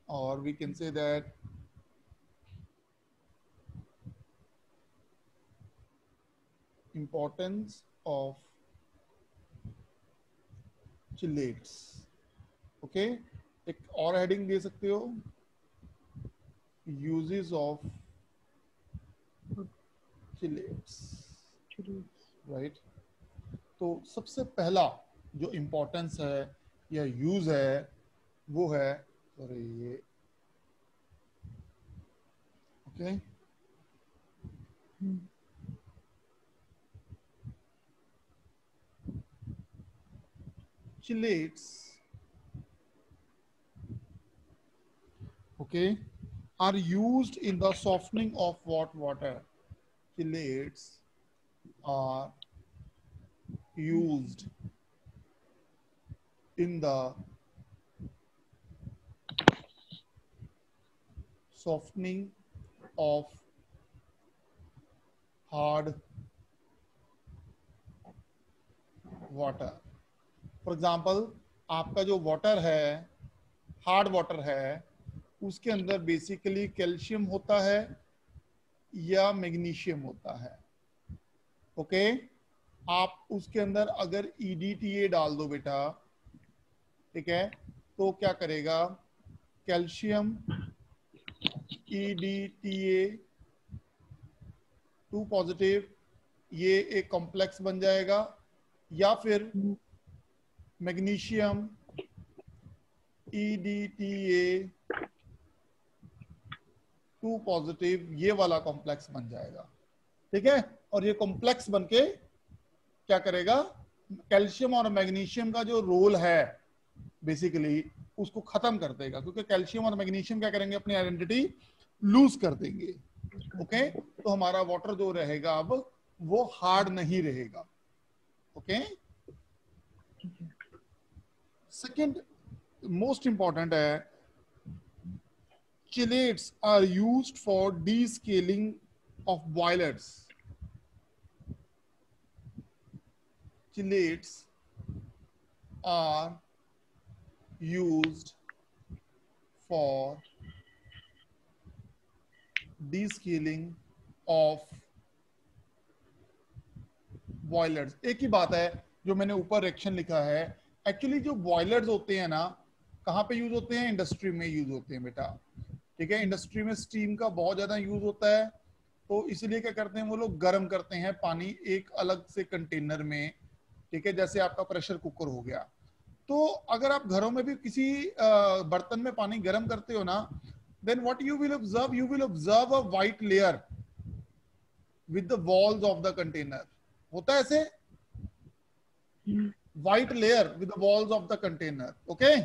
or we can say that importance of chelates. Okay, एक और heading दे सकते हो, यूजेस ऑफ चिलेट्स, राइट. तो सबसे पहला जो इंपॉर्टेंस है या यूज है वो है, सॉरी ये, okay, chelates, okay, are used in the softening of what water. Chelates are used in the softening of hard water. For example, आपका जो वाटर है, हार्ड वाटर है, उसके अंदर बेसिकली कैल्शियम होता है या मैग्नीशियम होता है. ओके, आप उसके अंदर अगर EDTA डाल दो बेटा, ठीक है, तो क्या करेगा, कैल्शियम EDTA 2 पॉजिटिव, ये एक कॉम्प्लेक्स बन जाएगा, या फिर मैग्नीशियम EDTA 2 पॉजिटिव, ये वाला कॉम्प्लेक्स बन जाएगा. ठीक है, और ये कॉम्प्लेक्स बनके क्या करेगा, कैल्शियम और मैग्नीशियम का जो रोल है बेसिकली उसको खत्म कर देगा, क्योंकि कैल्शियम और मैग्नीशियम क्या करेंगे, अपनी आइडेंटिटी लूज कर देंगे. ओके, तो हमारा वाटर जो रहेगा अब वो हार्ड नहीं रहेगा. ओके, सेकेंड मोस्ट इंपॉर्टेंट है, chelates are used for descaling of boilers. Chelates are used for descaling of boilers. एक ही बात है जो मैंने ऊपर रिएक्शन लिखा है, एक्चुअली जो बॉयलर्स होते हैं ना, कहाँ पे यूज होते हैं, इंडस्ट्री में यूज होते हैं बेटा. ठीक है, इंडस्ट्री में स्टीम का बहुत ज्यादा यूज होता है, तो इसलिए क्या करते हैं वो लोग गर्म करते हैं पानी एक अलग से कंटेनर में. ठीक है, जैसे आपका प्रेशर कुकर हो गया. तो अगर आप घरों में भी किसी बर्तन में पानी गर्म करते हो ना, then what you will observe a white layer with the walls of the container. होता है ऐसे, white layer with the walls of the container. Okay,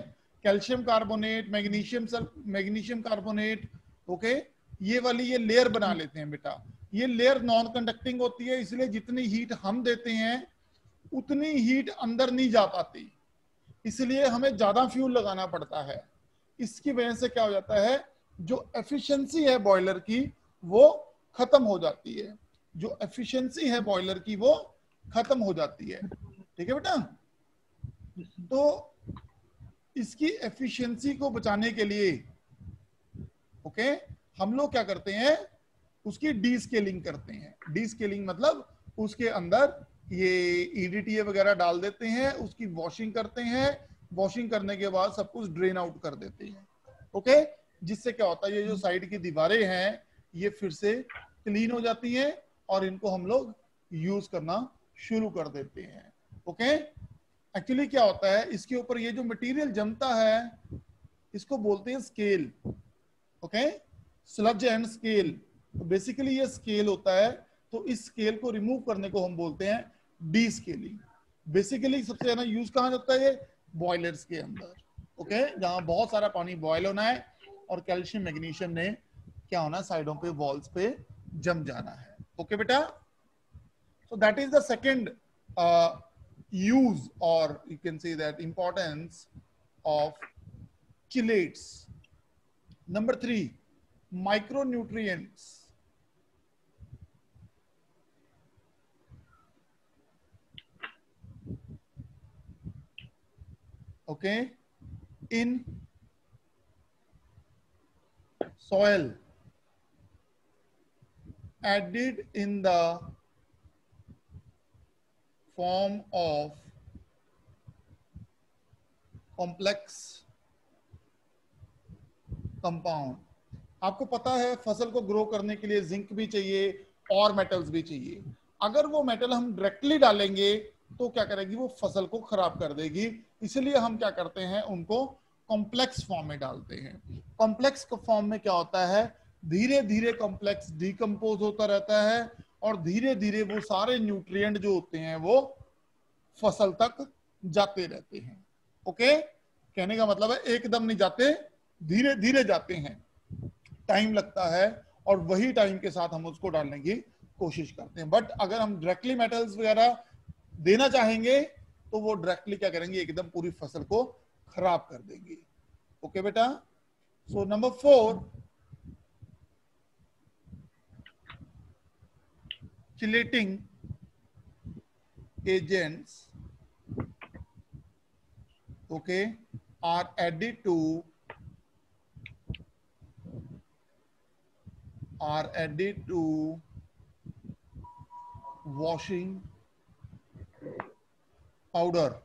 calcium carbonate, magnesium carbonate, okay, ये वाली ये लेयर बना लेते हैं बेटा. ये लेयर नॉन कंडक्टिंग होती है, इसलिए जितनी हीट हम देते हैं उतनी हीट अंदर नहीं जा पाती, इसलिए हमें ज्यादा फ्यूल लगाना पड़ता है. इसकी वजह से क्या हो जाता है, जो एफिशिएंसी है बॉयलर की वो खत्म हो जाती है. जो एफिशिएंसी है बॉयलर की वो खत्म हो जाती है. ठीक है बेटा, तो इसकी एफिशिएंसी को बचाने के लिए ओके, हम लोग क्या करते हैं, उसकी डीस्केलिंग करते हैं. डीस्केलिंग मतलब उसके अंदर ये EDTA वगैरह डाल देते हैं, उसकी वॉशिंग करते हैं, वॉशिंग करने के बाद सब कुछ ड्रेन आउट कर देते हैं. ओके, जिससे क्या होता है, ये जो साइड की दीवारें हैं ये फिर से क्लीन हो जाती हैं और इनको हम लोग यूज करना शुरू कर देते हैं. ओके, एक्चुअली क्या होता है, इसके ऊपर ये जो मटेरियल जमता है इसको बोलते हैं scale. Okay, sludge and scale. तो बेसिकली ये स्केल होता है, तो इस स्केल को रिमूव करने को हम बोलते हैं डीस्केलिंग. बेसिकली सबसे ज्यादा यूज कहाँ होता है, ये बॉयलर्स के अंदर. ओके, जहां बहुत सारा पानी बॉयल होना है और कैल्शियम मैग्नीशियम ने क्या होना है, साइडों पे वॉल्स पे जम जाना है. ओके बेटा, so that is the second use, or you can say that importance of chelates. Number 3, micronutrients. Okay, in soil added in the form of complex compound। आपको पता है फसल को ग्रो करने के लिए जिंक भी चाहिए और मेटल्स भी चाहिए। अगर वो मेटल हम डायरेक्टली डालेंगे तो क्या करेगी, वो फसल को खराब कर देगी। इसलिए हम क्या करते हैं, उनको कॉम्प्लेक्स फॉर्म में डालते हैं। कॉम्प्लेक्स फॉर्म में क्या होता है, धीरे धीरे कॉम्प्लेक्स डिकम्पोज होता रहता है और धीरे धीरे वो सारे न्यूट्रिएंट जो होते हैं वो फसल तक जाते रहते हैं। ओके, कहने का मतलब है एकदम नहीं जाते, धीरे धीरे जाते हैं, टाइम लगता है और वही टाइम के साथ हम उसको डालने की कोशिश करते हैं। बट अगर हम डायरेक्टली मेटल्स वगैरह देना चाहेंगे तो वो डायरेक्टली क्या करेंगे, एकदम पूरी फसल को खराब कर देंगे। ओके बेटा, so number 4, chelating agents, okay, are added to washing powder।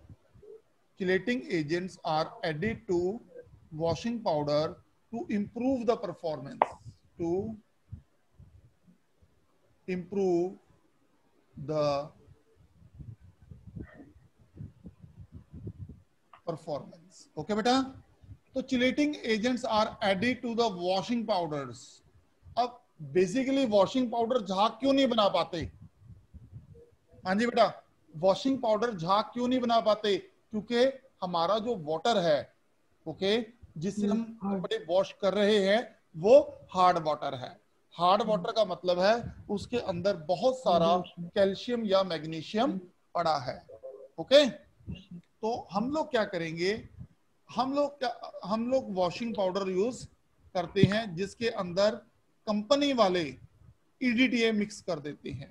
Chelating agents are added to washing powder to improve the performance, okay बेटा, तो chelating agents are added to the washing powders. अब basically washing powder झाग क्यों नहीं बना पाते? हाँ जी बेटा, वॉशिंग पाउडर झाग क्यों नहीं बना पाते? क्योंकि हमारा जो वाटर है, ओके, जिससे हम कपड़े वॉश कर रहे हैं वो हार्ड वाटर है। हार्ड वाटर का मतलब है उसके अंदर बहुत सारा कैल्शियम या मैग्नीशियम पड़ा है। ओके, तो हम लोग क्या करेंगे, हम लोग वॉशिंग पाउडर यूज करते हैं जिसके अंदर कंपनी वाले EDTA मिक्स कर देते हैं।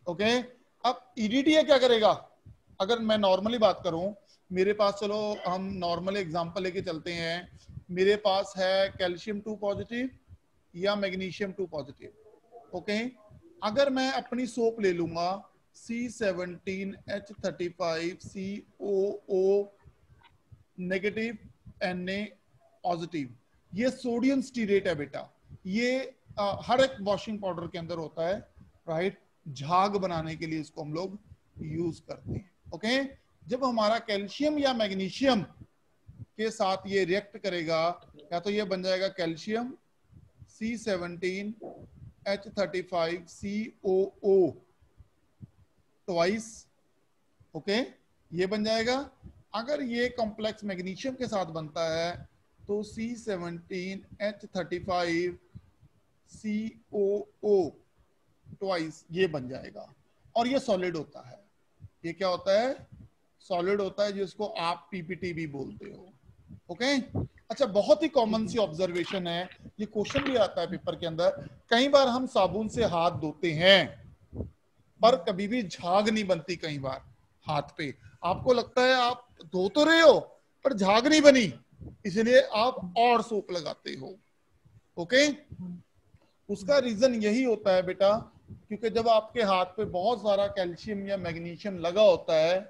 ओके, अब EDTA क्या करेगा? अगर मैं नॉर्मली बात करूं, मेरे पास, चलो हम नॉर्मल एग्जांपल लेके चलते हैं, मेरे पास है कैल्शियम 2 पॉजिटिव या मैग्नीशियम 2 पॉजिटिव। ओके, अगर मैं अपनी सोप ले लूंगा C17H35COO नेगेटिव Na पॉजिटिव, ये सोडियम स्टीरेट है बेटा, ये हर एक वॉशिंग पाउडर के अंदर होता है, राइट। झाग बनाने के लिए इसको हम लोग यूज करते हैं। ओके, जब हमारा कैल्शियम या मैग्नीशियम के साथ ये रिएक्ट करेगा, या तो ये बन जाएगा कैल्शियम C17H35COO ट्वाइस। ओके, ये बन जाएगा। अगर ये कॉम्प्लेक्स मैग्नीशियम के साथ बनता है तो C17H35COO ट्वाइस ये बन जाएगा, और ये सॉलिड होता है। ये क्या होता है? सॉलिड होता है, जिसको आप PPT भी बोलते हो। ओके, अच्छा, बहुत ही कॉमन सी ऑब्जर्वेशन है, ये क्वेश्चन भी आता है पेपर के अंदर। कई बार हम साबुन से हाथ धोते हैं पर कभी भी झाग नहीं बनती, कई बार हाथ पे आपको लगता है आप धो तो रहे हो पर झाग नहीं बनी, इसलिए आप और सोप लगाते हो। ओके, उसका रीजन यही होता है बेटा, क्योंकि जब आपके हाथ पे बहुत सारा कैल्शियम या मैग्नीशियम लगा होता है,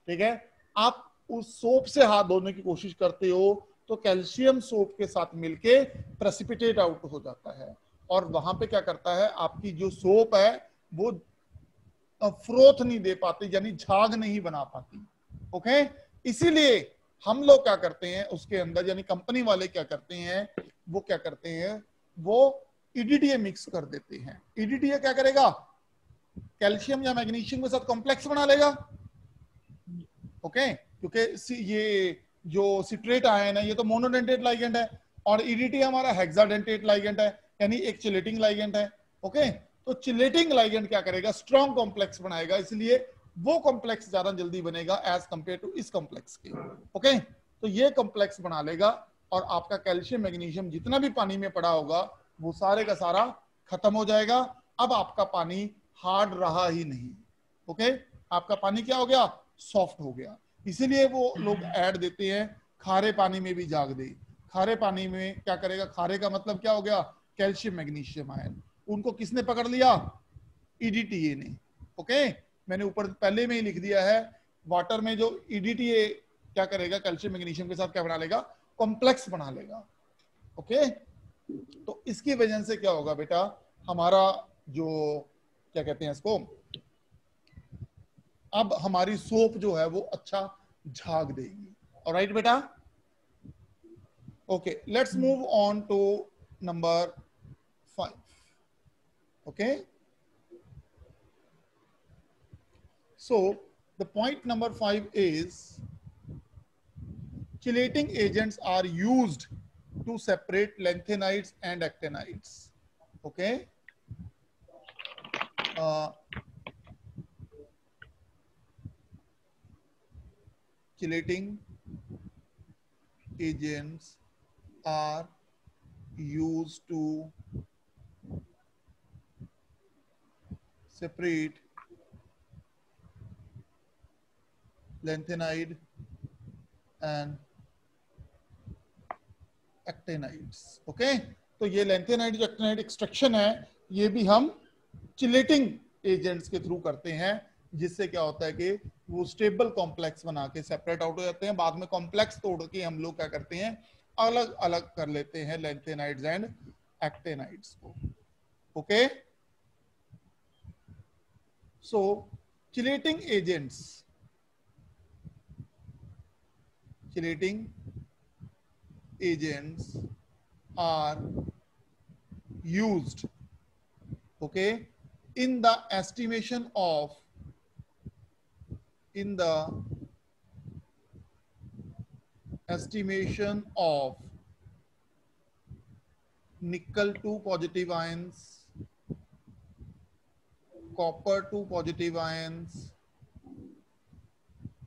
ठीक है, आप उस सोप से हाथ धोने की कोशिश करते हो तो कैल्शियम सोप के साथ मिलके प्रेसिपिटेट आउट हो जाता है, और वहां पे क्या करता है, आपकी जो सोप है वो फ्रोथ नहीं दे पाती, यानी झाग नहीं बना पाती। ओके, इसीलिए हम लोग क्या करते हैं उसके अंदर, यानी कंपनी वाले क्या करते हैं, वो क्या करते हैं, वो EDTA मिक्स कर देते हैं। EDTA क्या करेगा? कैल्शियम या मैग्नीशियम के साथ कॉम्प्लेक्स बना लेगा। ओके, क्योंकि ये जो सिट्रेट आयन है ये तो मोनोडेंटेट लाइगेंड है, और EDTA हमारा हेक्साडेंटेट लाइगेंड है, यानी एक चिलेटिंग लाइगेंड है। ओके, तो चिलेटिंग लाइगेंड क्या करेगा? स्ट्रॉन्ग कॉम्प्लेक्स बनाएगा, इसलिए वो कॉम्प्लेक्स ज्यादा जल्दी बनेगा एज कंपेयर टू इस कॉम्प्लेक्स के। ओके, तो ये कॉम्प्लेक्स बना लेगा, और आपका कैल्शियम मैग्नीशियम जितना भी पानी में पड़ा होगा वो सारे का सारा खत्म हो जाएगा। अब आपका पानी हार्ड रहा ही नहीं। ओके, आपका पानी क्या हो गया? सॉफ्ट हो गया। इसीलिए वो लोग ऐड देते हैं खारे पानी में भी झाग दे। खारे पानी में क्या करेगा, खारे का मतलब क्या हो गया, कैल्शियम मैग्नीशियम आयन। उनको किसने पकड़ लिया, ईडीटीए ने। ओके, मैंने ऊपर पहले में ही लिख दिया है, वाटर में जो ईडीटीए क्या करेगा, कैल्शियम मैग्नीशियम के साथ क्या बना लेगा, कॉम्प्लेक्स बना लेगा। ओके, तो इसकी वजह से क्या होगा बेटा, हमारा जो क्या कहते हैं इसको, अब हमारी सोप जो है वो अच्छा झाग देगी। ऑलराइट बेटा, okay, let's move on to number 5। Okay, so the point number 5 is chelating agents are used to separate lanthanides and actinides. Okay, chelating agents are used to separate lanthanide and actinides. Okay, तो ये lanthanide जो actinide extraction है ये भी हम chelating agents के through करते हैं, जिससे क्या होता है कि वो स्टेबल कॉम्प्लेक्स बना के सेपरेट आउट हो जाते हैं। बाद में कॉम्प्लेक्स तोड़ के हम लोग क्या करते हैं, अलग अलग कर लेते हैं लैंथेनाइड्स एंड एक्टिनाइड्स को। Okay, so chelating agents, chelating agents are used, okay, in the estimation of nickel 2 positive ions, copper 2 positive ions,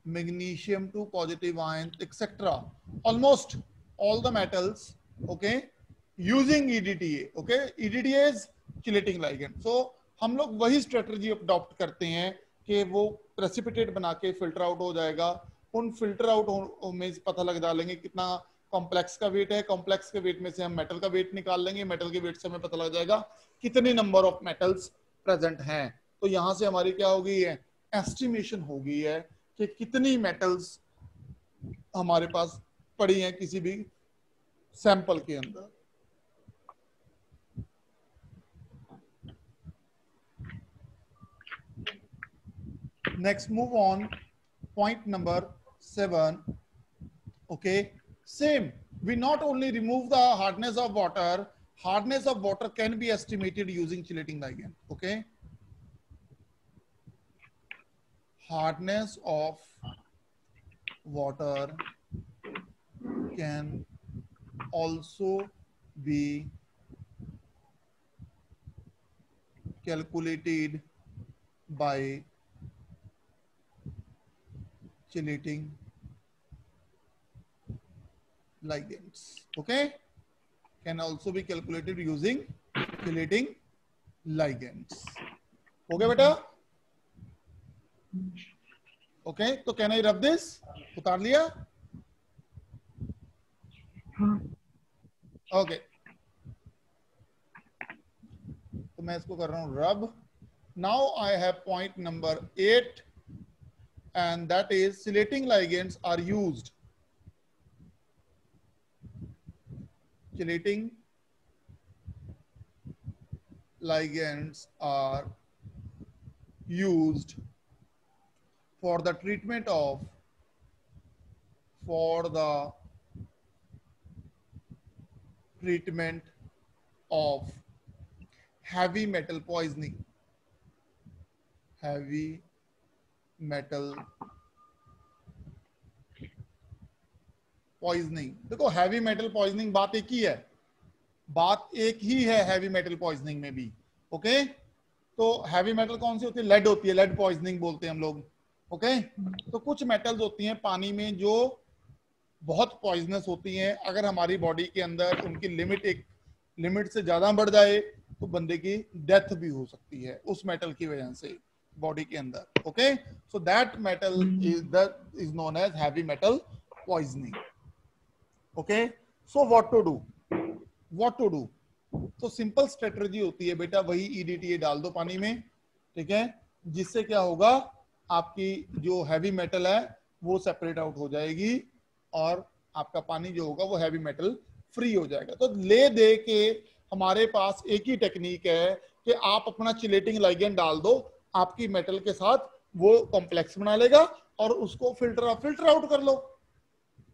magnesium 2 positive ions, etc. Almost all the metals, okay, using EDTA. Okay, EDTA is chelating ligand. So हम लोग वही strategy adopt करते हैं कि वो precipitate बना के filter out हो जाएगा। उन फिल्टर आउट में पता लग डालेंगे कितना कॉम्प्लेक्स का वेट है, कॉम्प्लेक्स के वेट में से हम मेटल का वेट निकाल लेंगे, मेटल के वेट से हमें पता लग जाएगा कितने नंबर ऑफ मेटल्स प्रेजेंट हैं। तो यहां से हमारी क्या हो गई है, एस्टिमेशन हो गई है कि कितनी मेटल्स हमारे पास पड़ी हैं किसी भी सैंपल के अंदर। Next, move on. Point number 7. Okay, same. We not only remove the hardness of water. Hardness of water can be estimated using chelating ligand. Okay, hardness of water can also be calculated by chelating ligands. Okay, can also be calculated using chelating ligands. Okay beta, okay, तो can I rub this? उतार लिया? Okay, तो मैं इसको कर रहा हूँ rub. Now I have point number 8, and that is chelating ligands are used. Chelating ligands are used for the treatment of heavy metal poisoning. Heavy metal poisoning. देखो heavy metal poisoning बात एक ही है, बात एक ही है हैवी मेटल पॉइजनिंग में भी। Okay, तो हैवी मेटल कौन सी होती है, लेड होती है, लेड पॉइजनिंग बोलते हैं हम लोग। ओके, तो कुछ मेटल्स होती हैं पानी में जो बहुत पॉइजनस होती हैं, अगर हमारी बॉडी के अंदर उनकी लिमिट से ज्यादा बढ़ जाए तो बंदे की डेथ भी हो सकती है उस मेटल की वजह से। बॉडी के अंदर। Okay, so that metal is known as heavy metal poisoning. Okay, so what to do, तो सिंपल स्ट्रेटजी होती है बेटा, वही EDTA डाल दो पानी में, ठीक है, जिससे क्या होगा, आपकी जो हैवी मेटल है वो सेपरेट आउट हो जाएगी और आपका पानी जो होगा वो हैवी मेटल फ्री हो जाएगा। तो ले दे के हमारे पास एक ही टेक्निक है कि आप अपना चिलेटिंग लाइगेंड डाल दो, आपकी मेटल के साथ वो कॉम्प्लेक्स बना लेगा और उसको फिल्टर आउट कर लो।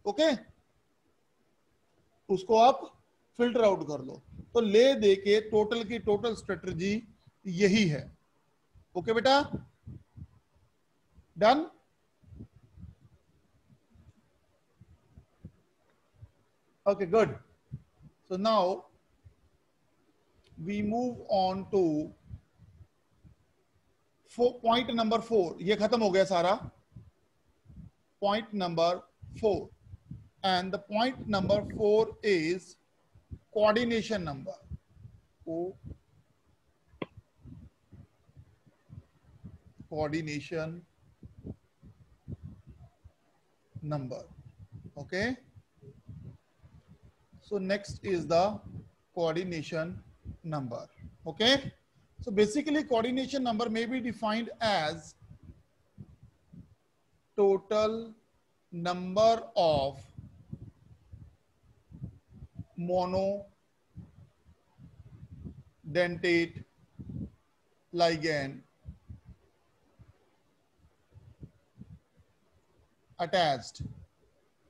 ओके, उसको आप फिल्टर आउट कर लो। तो ले दे के टोटल की टोटल स्ट्रेटजी यही है। ओके बेटा, done. Okay, good. So now we move on to point number 4. ये खत्म हो गया सारा। Point number 4, and the point number 4 is coordination number. Coordination number. Okay. So next is the coordination number. Okay. So basically coordination number may be defined as total number of monodentate ligand attached,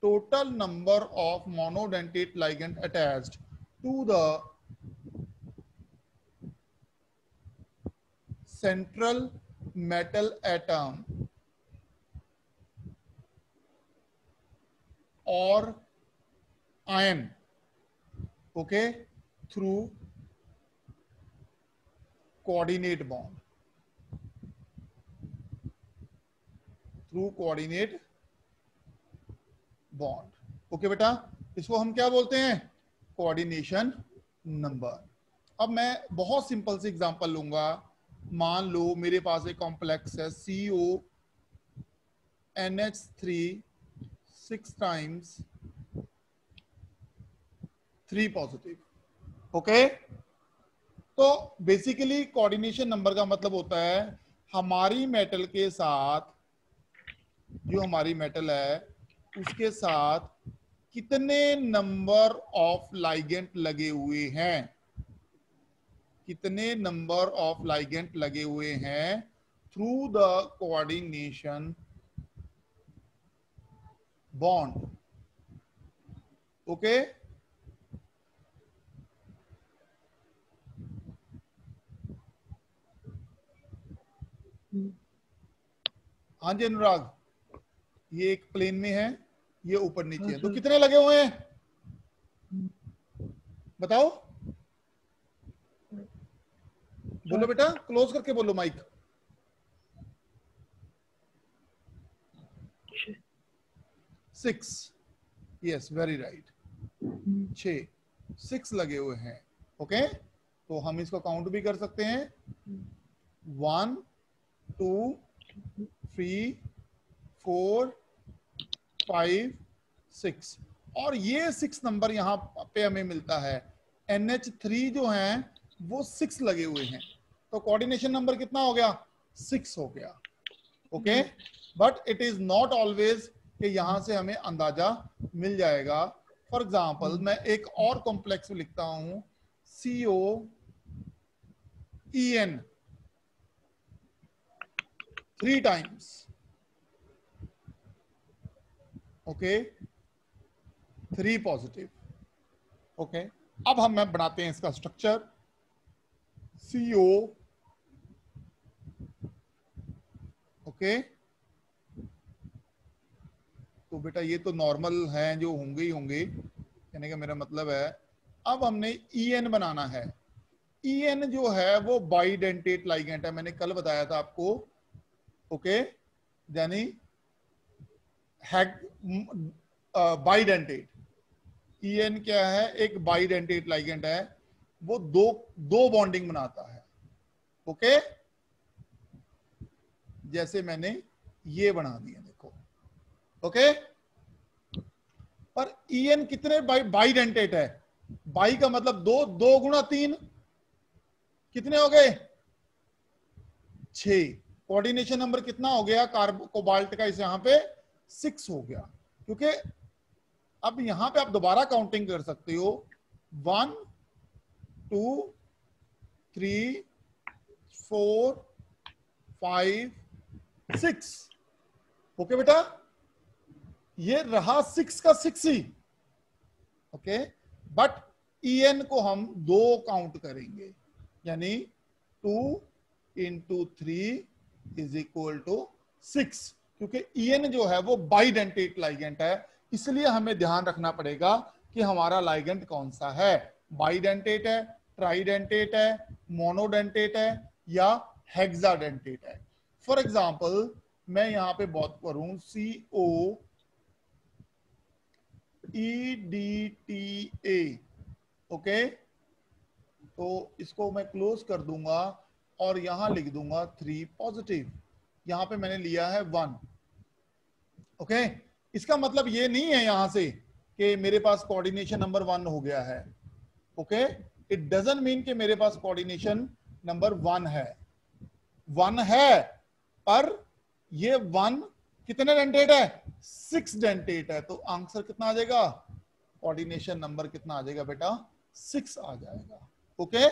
total number of monodentate ligand attached to the central metal atom or ion, okay, through coordinate bond, okay बेटा, इसको हम क्या बोलते हैं, coordination number. अब मैं बहुत simple सी example लूंगा। मान लो मेरे पास एक कॉम्प्लेक्स है CONH3 6 times 3 पॉजिटिव। ओके, तो बेसिकली कोऑर्डिनेशन नंबर का मतलब होता है हमारी मेटल के साथ, जो हमारी मेटल है उसके साथ कितने नंबर ऑफ लाइगेंड लगे हुए हैं, कितने नंबर ऑफ लाइगेंड लगे हुए हैं through the coordination bond. Okay, हाँ जी अनुराग, ये एक प्लेन में है, ये ऊपर नीचे है, तो कितने लगे हुए हैं बताओ, बोलो बेटा, क्लोज करके बोलो माइक। 6, यस वेरी राइट, 6 लगे हुए हैं। ओके, तो हम इसको काउंट भी कर सकते हैं, 1 2 3 4 5 6, और ये 6 नंबर यहाँ पे हमें मिलता है। NH3 जो है वो 6 लगे हुए हैं, तो कोऑर्डिनेशन नंबर कितना हो गया, 6 हो गया। Okay, but it is not always कि यहां से हमें अंदाजा मिल जाएगा। फॉर एग्जाम्पल मैं एक और कॉम्प्लेक्स लिखता हूं, COEN 3 times, okay, 3 positive. Okay, अब हम बनाते हैं इसका स्ट्रक्चर, CO, ओके, तो बेटा ये तो नॉर्मल हैं जो होंगे ही होंगे, कहने का मेरा मतलब है। अब हमने EN बनाना है। EN जो है वो बाइडेंटेट लाइगेंड है, मैंने कल बताया था आपको। ओके, यानी बाइडेंटेट, EN क्या है, एक बाइडेंटेट लाइगेंड है, वो दो बॉन्डिंग बनाता है। ओके, जैसे मैंने ये बना दिया, देखो। ओके, पर EN कितने बाइडेंटेट है? बाई का मतलब 2, 2 गुणा 3 कितने हो गए? 6। कोऑर्डिनेशन नंबर कितना हो गया कोबाल्ट का? इस यहां पे 6 हो गया, क्योंकि अब यहां पे आप दोबारा काउंटिंग कर सकते हो। 1 2 3 4 5 6। ओके बेटा, ये रहा 6 का 6 ही। ओके, बट EN को हम 2 काउंट करेंगे, यानी 2 × 3 इज इक्वल टू 6, क्योंकि EN जो है वो बाइडेंटेट लाइगेंट है, इसलिए हमें ध्यान रखना पड़ेगा कि हमारा लाइगेंट कौन सा है, बाइडेंटेट है, ट्राइडेंटेट है, मोनोडेंटेट है या हेक्साडेंटेट है। फॉर एग्जाम्पल मैं यहां पे बात करूं COEDTA, ओके, तो इसको मैं क्लोज कर दूंगा और यहां लिख दूंगा 3 पॉजिटिव। यहां पे मैंने लिया है 1। ओके, इसका मतलब ये नहीं है यहां से कि मेरे पास कोऑर्डिनेशन नंबर 1 हो गया है। ओके, इट डजंट मीन कि मेरे पास कोऑर्डिनेशन नंबर 1 है। 1 है, पर ये 1 कितने डेंटेट है? 6 डेंटेट है। तो आंसर कितना आ जाएगा? कोऑर्डिनेशन नंबर कितना आ जाएगा बेटा? 6 आ जाएगा। ओके,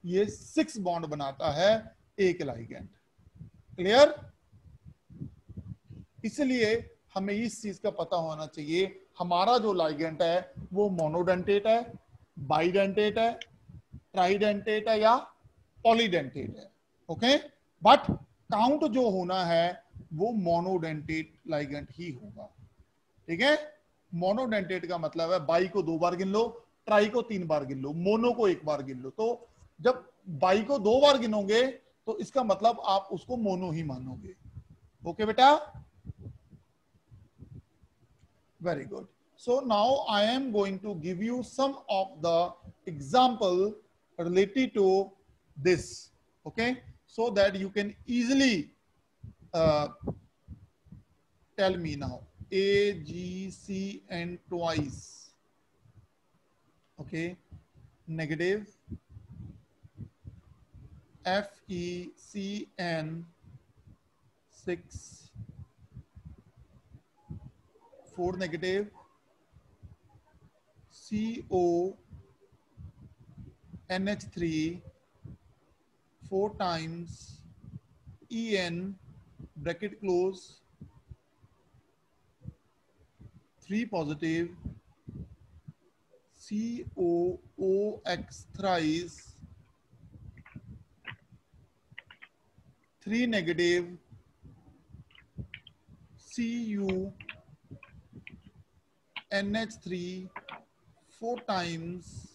ये 6 बॉन्ड बनाता है एक लाइगेंड। क्लियर? इसलिए हमें इस चीज का पता होना चाहिए हमारा जो लाइगेंड है वो मोनोडेंटेट है, बाइडेंटेट है, ट्राइडेंटेट है या पॉलीडेंटेट है। ओके, बट काउंट जो होना है वो मोनोडेंटेट लाइगेंड ही होगा। ठीक है, मोनोडेंटेट का मतलब है बाई को 2 बार गिन लो, ट्राई को 3 बार गिन लो, मोनो को 1 बार गिन लो। तो जब बाई को 2 बार गिनोगे तो इसका मतलब आप उसको मोनो ही मानोगे। ओके बेटा, very good. So now I am going to give you some of the example related to this, okay, so that you can easily tell me now. A, G, C and twice, okay, negative, F, E, C, N, 6, 4 negative, CO, NH3, 4 times, EN, bracket close, 3 positive, COOX thrice, 3 negative, CU, NH3, 4 times,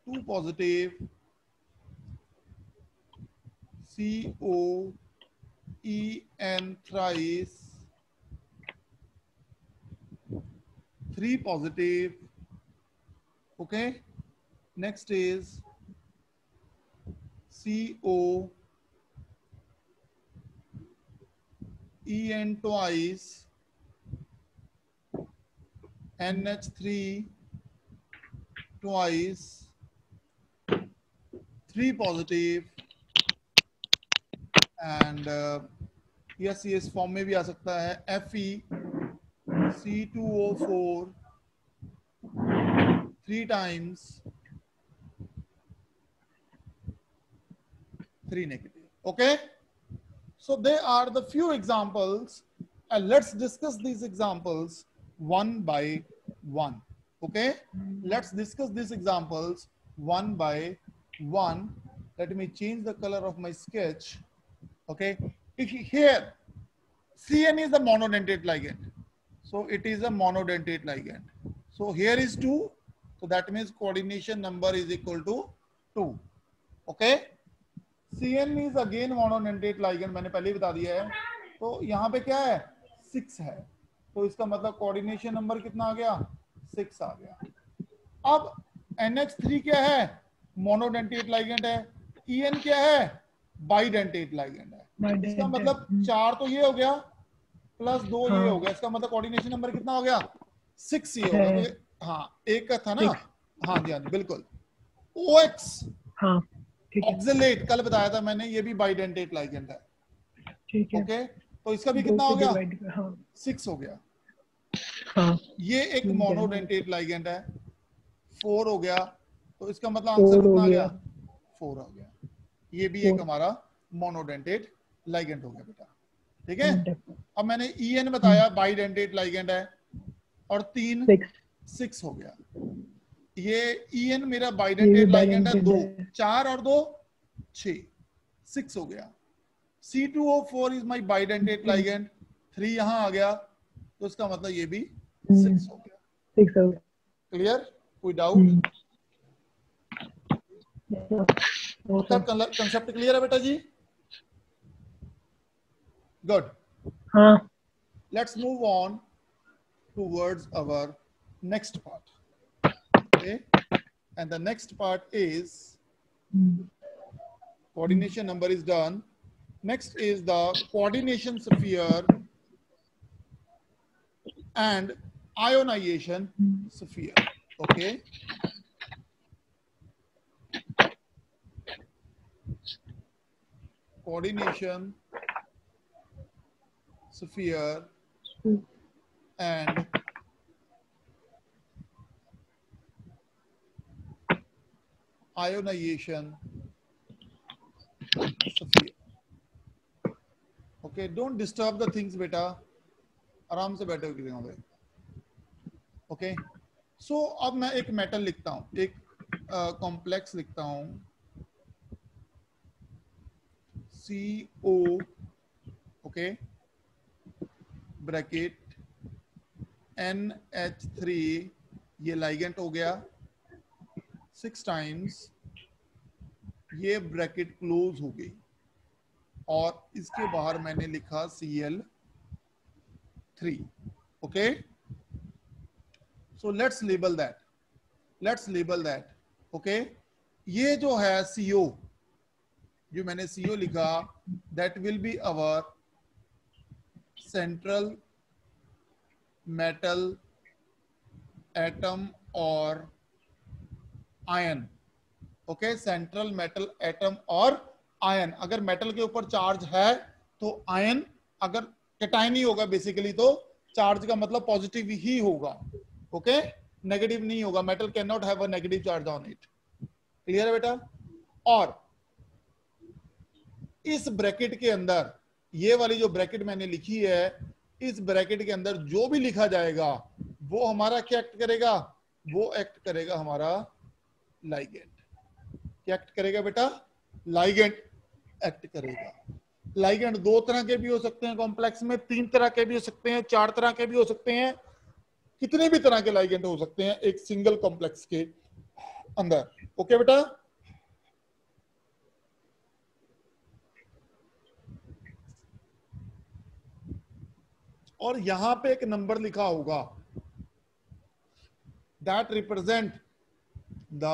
2 positive, COEN thrice, 3 positive. Okay, next is COEN twice, NH3 twice, 3 positive, and yes form में भी आ सकता है Fe C2O4 3 times, 3 negative. Okay, so there are the few examples and let's discuss these examples one by one. Okay, let's discuss these examples one by one. Let me change the color of my sketch. Okay, if here CN is a monodentate ligand, so it is a monodentate ligand. So here is 2, so that means coordination number is equal to 2. Okay, CN is again monodentate ligand, मैंने पहले ही बता दिया है। तो यहाँ पे क्या है? 6 है, तो इसका मतलब कोऑर्डिनेशन नंबर कितना आ गया? 6 आ गया। अब NH3 क्या है? मोनोडेंटेट लाइगेंड है। EN क्या है? बाइडेंटेट लाइगेंड है। इसका मतलब 4 तो ये हो गया प्लस 2 ये हो गया, इसका मतलब कोऑर्डिनेशन नंबर कितना हो गया 6 ये होगा। तो ये हाँ एक का था ना, हाँ जी हाँ जी बिल्कुल। OX ऑक्सिलेट कल बताया था मैंने, ये भी बाइडेंटेट लाइगेंड है, ठीक है। ओके। तो इसका भी कितना हो गया 6 हो गया। हाँ, ये एक मोनोडेंटेट लाइगेंड है, 4 हो गया। तो इसका मतलब आंसर कितना आ गया 4 आ गया। ये भी एक हमारा मोनोडेंटेट लाइगेंड हो गया बेटा, ठीक है। अब मैंने EN बताया बाइडेंटेट लाइगेंड है, और 3 6 हो गया। ये EN मेरा बाइडेंटेट लाइगेंड है 2, 4 और 2 6, 6 हो गया। C2O4 is my bidentate ligand, 3 यहां आ गया, तो इसका मतलब ये भी 6 हो गया। क्लियर, कोई डाउट? कंसेप्ट क्लियर है बेटा जी? गुड। हाँ। Let's move on towards our next part. Okay, and the next part is coordination number is done. Next is the coordination sphere and ionization sphere. Okay, coordination sphere and ionization sphere. Okay, don't disturb the things बेटा, आराम से बैठे हो। Okay, सो अब मैं एक metal लिखता हूं, एक कॉम्प्लेक्स लिखता हूं, CO, ओके, ब्रैकेट NH3, ये लाइगेंड हो गया 6 टाइम्स, ये ब्रैकेट क्लोज हो गई, और इसके बाहर मैंने लिखा Cl3, okay. So let's label that, okay. ये जो है CO, जो मैंने CO लिखा, that will be our central metal atom और ion, okay. Central metal atom और आयन, अगर मेटल के ऊपर चार्ज है तो आयन, अगर कैटायन ही होगा बेसिकली तो चार्ज का मतलब पॉजिटिव ही होगा, ओके, नेगेटिव नहीं होगा। Metal can not have a negative charge on it. Clear है बेटा? और इस ब्रैकेट के अंदर, ये वाली जो ब्रैकेट मैंने लिखी है, इस ब्रैकेट के अंदर जो भी लिखा जाएगा वो हमारा क्या एक्ट करेगा, वो एक्ट करेगा हमारा लाइगेंड। क्या एक्ट करेगा बेटा? लाइगेंड एक्ट करेगा। लाइगेंड 2 तरह के भी हो सकते हैं कॉम्प्लेक्स में, 3 तरह के भी हो सकते हैं, 4 तरह के भी हो सकते हैं, कितने भी तरह के लाइगेंड हो सकते हैं एक सिंगल कॉम्प्लेक्स के अंदर, ओके बेटा। और यहां पे एक नंबर लिखा होगा, that represent the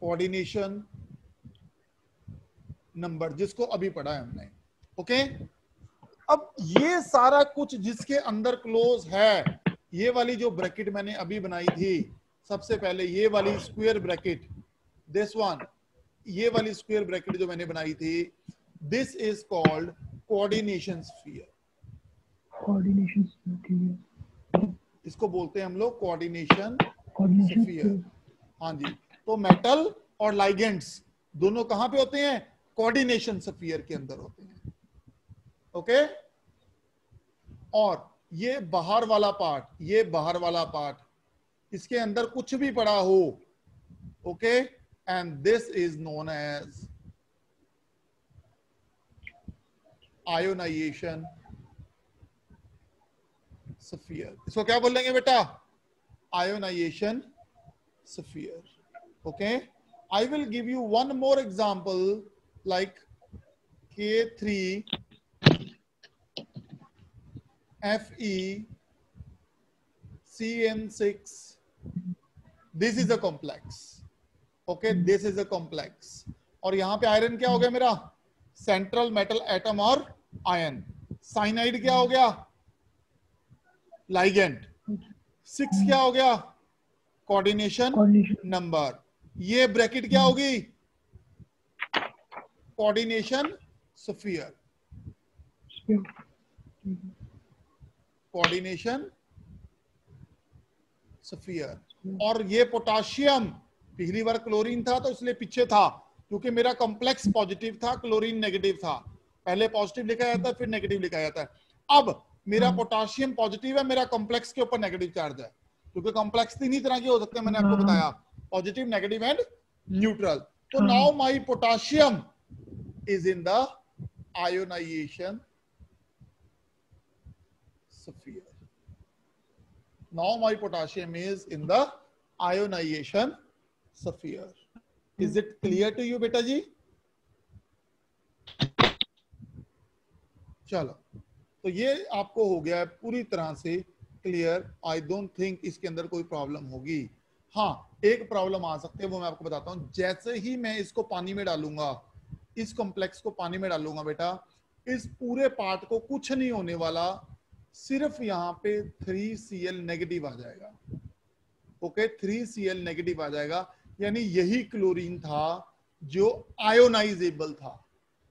coordination number, जिसको अभी पढ़ा है हमने, ओके। अब ये सारा कुछ जिसके अंदर क्लोज है, ये वाली जो ब्रैकेट मैंने अभी बनाई थी, सबसे पहले ये वाली स्क्वायर ब्रैकेट, दिस वन, ये वाली स्क्वायर ब्रैकेट जो मैंने बनाई थी, this is called coordination sphere. Coordination sphere, इसको बोलते हैं हम लोग कोऑर्डिनेशन स्फीयर। हाँ जी, तो मेटल और लाइगेंड्स दोनों कहां पे होते हैं? कोऑर्डिनेशन स्फीयर के अंदर होते हैं, ओके। और ये बाहर वाला पार्ट, ये बाहर वाला पार्ट, इसके अंदर कुछ भी पड़ा हो, okay, and this is known as ionization sphere. इसको क्या बोलेंगे बेटा? Ionization sphere, okay. I will give you one more example like K3 Fe CN6. This is a complex, okay, this is a complex. और यहां पे iron क्या हो गया मेरा, सेंट्रल मेटल एटम और आयन। साइनाइड क्या हो गया, लाइगेंड। 6 क्या हो गया, कोऑर्डिनेशन कोऑर्डिनेशन नंबर। ये ब्रैकेट क्या होगी, कोऑर्डिनेशन स्फीयर, कोऑर्डिनेशन स्फीयर। और ये पोटाशियम, पिछली बार क्लोरीन था तो इसलिए पीछे था, क्योंकि मेरा कॉम्प्लेक्स पॉजिटिव था, क्लोरीन नेगेटिव था। पहले पॉजिटिव लिखा जाता है फिर नेगेटिव लिखा जाता है। अब मेरा पोटाशियम पॉजिटिव है, मेरा कॉम्प्लेक्स के ऊपर नेगेटिव चार्ज है, क्योंकि कॉम्प्लेक्स 3 ही तरह के हो सकते हैं, मैंने आपको बताया, पॉजिटिव, नेगेटिव एंड न्यूट्रल। तो now my potassium is in the ionization sphere. Now my potassium is in the ionization sphere. Is it clear to you बेटा जी? चलो, तो ये आपको हो गया है पूरी तरह से क्लियर। आई डोंट थिंक इसके अंदर कोई प्रॉब्लम होगी। हाँ, एक प्रॉब्लम आ सकती है, वो मैं आपको बताता हूँ। जैसे ही मैं इसको पानी में डालूंगा, इस कॉम्प्लेक्स को पानी में डालूंगा बेटा, इस पूरे पार्ट को कुछ नहीं होने वाला, सिर्फ यहाँ पे 3Cl नेगेटिव आ जाएगा। ओके, 3Cl नेगेटिव आ जाएगा, यानी यही क्लोरीन था जो आयोनाइजेबल था,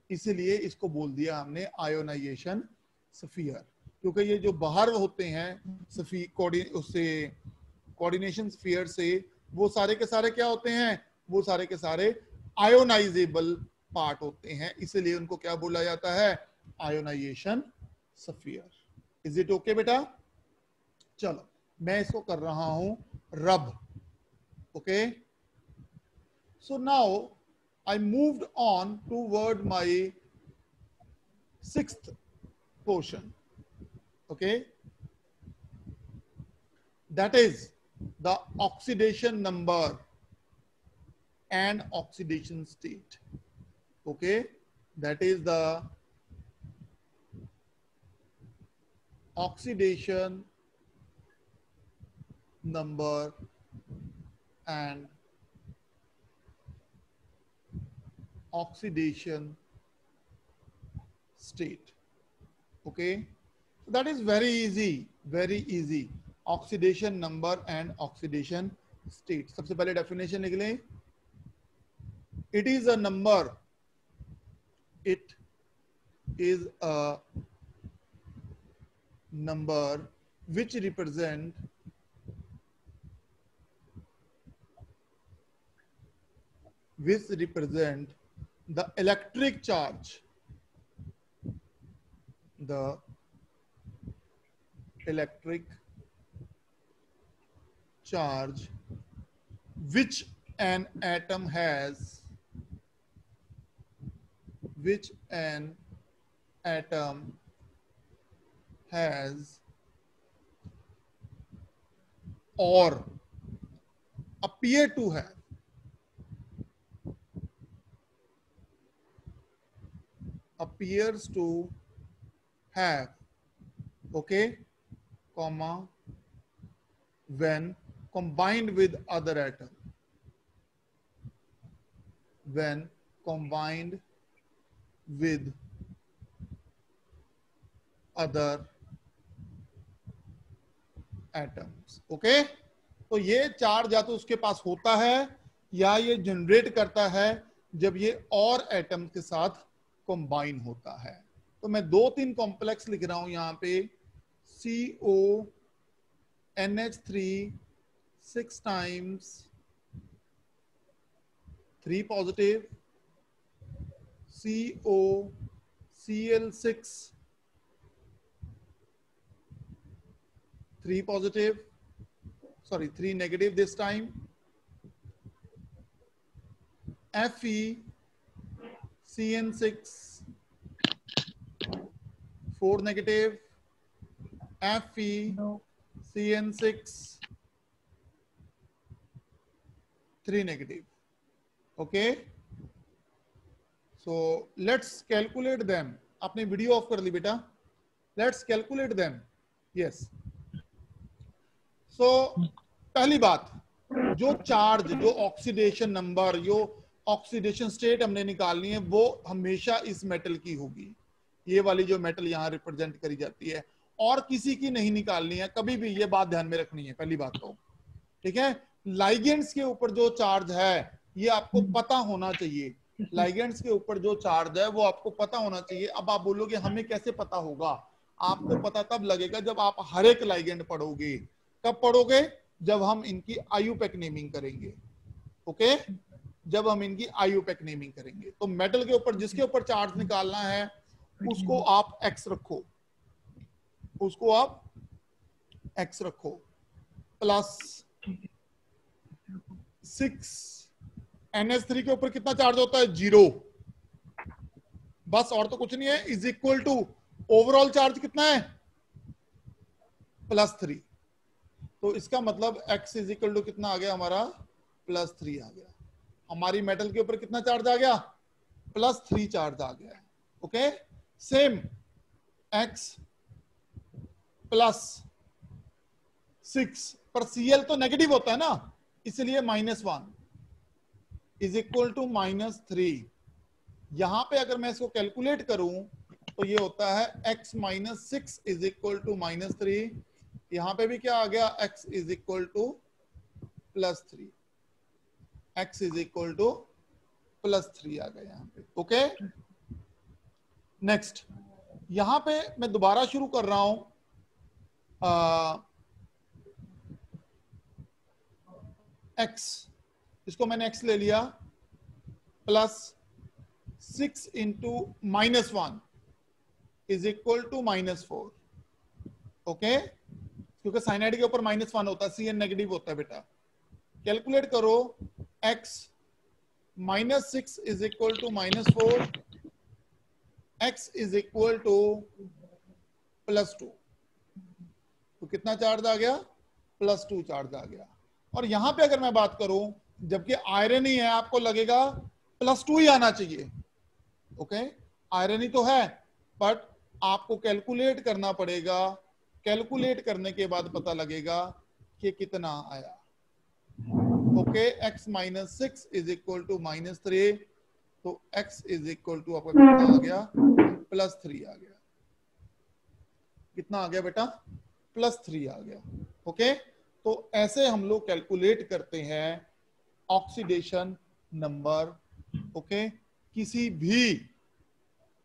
इसीलिए इसको बोल दिया हमने आयोनाइजेशन स्फीयर। क्योंकि ये जो बाहर होते हैं उससे कोऑर्डिनेशन स्फीयर से, वो सारे के सारे क्या होते हैं, वो सारे के सारे आयोनाइजेबल पार्ट होते हैं, इसीलिए उनको क्या बोला जाता है, ionization sphere. Is it okay बेटा? चलो, मैं इसको कर रहा हूं rub. Okay, so now I moved on toward my 6th portion. Okay, that is the oxidation number and oxidation state. Okay, that is the oxidation number and oxidation state. Okay, so that is very easy, oxidation number and oxidation state. सबसे पहले definition लिख लें, it is a number, it is a number which represent the electric charge, the electric charge which an atom has, or appear to have, appears to have, okay, comma, when combined with other atom, when combined with other atoms. Okay, तो ये charge या तो उसके पास होता है या ये generate करता है जब ये और एटम के साथ कंबाइन होता है। तो मैं 2-3 कॉम्प्लेक्स लिख रहा हूं यहाँ पे, CONH3 6 times 3 positive, COCl6 3 positive, sorry 3 negative this time, FeCN6 4 negative, FeCN6 3 negative. Okay, so let's calculate them. आपने वीडियो ऑफ कर ली बेटा, let's calculate them. Yes, so पहली बात, जो चार्ज, जो ऑक्सीडेशन नंबर, जो ऑक्सीडेशन स्टेट हमने निकालनी है वो हमेशा इस मेटल की होगी। ये वाली जो मेटल यहाँ रिप्रेजेंट करी जाती है, और किसी की नहीं निकालनी है कभी भी, ये बात ध्यान में रखनी है पहली बात तो, ठीक है। लाइगेंड्स के ऊपर जो चार्ज है ये आपको पता होना चाहिए, लाइगेंड्स के ऊपर जो चार्ज है वो आपको पता होना चाहिए। अब आप बोलोगे हमें कैसे पता होगा, आपको पता तब लगेगा जब आप हर एक लाइगेंड पढ़ोगे। कब पढ़ोगे? जब हम इनकी आईयूपैक नेमिंग करेंगे, ओके, जब हम इनकी आईयूपैक नेमिंग करेंगे। तो मेटल के ऊपर जिसके ऊपर चार्ज निकालना है उसको आप एक्स रखो, उसको आप एक्स रखो, प्लस 6 NH3 के ऊपर कितना चार्ज होता है? 0, बस और तो कुछ नहीं है, is equal to overall charge कितना है? +3। तो इसका मतलब x इज इक्वल टू कितना आ गया हमारा? +3 आ गया। हमारी मेटल के ऊपर कितना चार्ज आ गया? +3 चार्ज आ गया। ओके, सेम x +6 पर Cl तो नेगेटिव होता है ना, इसलिए -1 इज इक्वल टू -3। यहां पे अगर मैं इसको कैलकुलेट करूं तो ये होता है x -6 इज इक्वल टू -3। यहां पे भी क्या आ गया? x is equal to +3, x is equal to +3 आ गया यहां पे। ओके, नेक्स्ट यहां पे मैं दोबारा शुरू कर रहा हूं। x, इसको मैंने x ले लिया, +6 into -1 is equal to -4। Okay, क्योंकि साइनाइड के ऊपर -1 होता है, Cn नेगेटिव होता है बेटा। कैलकुलेट करो, x -6 is equal to -4, x is equal to +2। तो कितना चार्ज आ गया? +2 चार्ज आ गया। और यहां पे अगर मैं बात करूं, जबकि आयरन ही है, आपको लगेगा +2 ही आना चाहिए। ओके, आयरन ही तो है, बट आपको कैलकुलेट करना पड़ेगा। कैलकुलेट करने के बाद पता लगेगा कि कितना आया। Okay, x -6 is equal to -3, तो x इज इक्वल टू आपका कितना आ गया? +3 आ गया। कितना आ गया बेटा? +3 आ गया। ओके, तो ऐसे हम लोग कैलकुलेट करते हैं ऑक्सीडेशन नंबर। ओके, किसी भी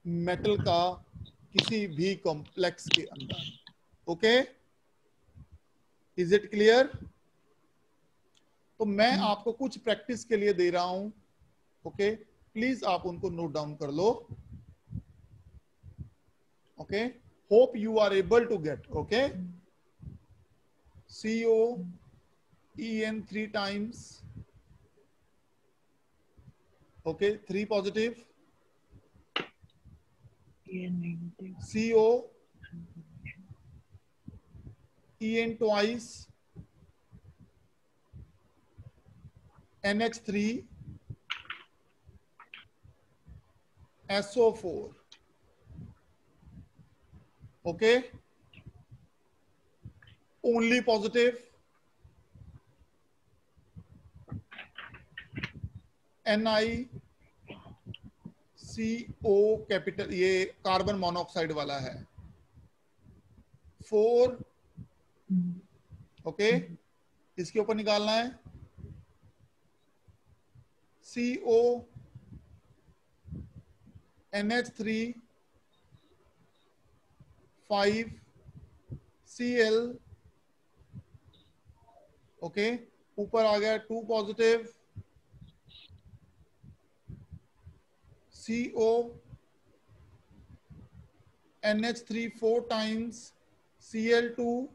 मेटल का किसी भी कॉम्प्लेक्स के अंदर। Okay, is it clear? तो मैं आपको कुछ प्रैक्टिस के लिए दे रहा हूं। ओके, प्लीज आप उनको नोट डाउन कर लो। Okay, hope you are able to get. Okay, COEN 3 times. Okay, 3 positive. COEN twice. NH3. SO4. Okay, only positive. NiCO capital, ये कार्बन मोनोऑक्साइड वाला है, 4। ओके, इसके ऊपर निकालना है। CO NH3 5 Cl। ओके, ऊपर आ गया 2 positive. CO NH3 4 times Cl2,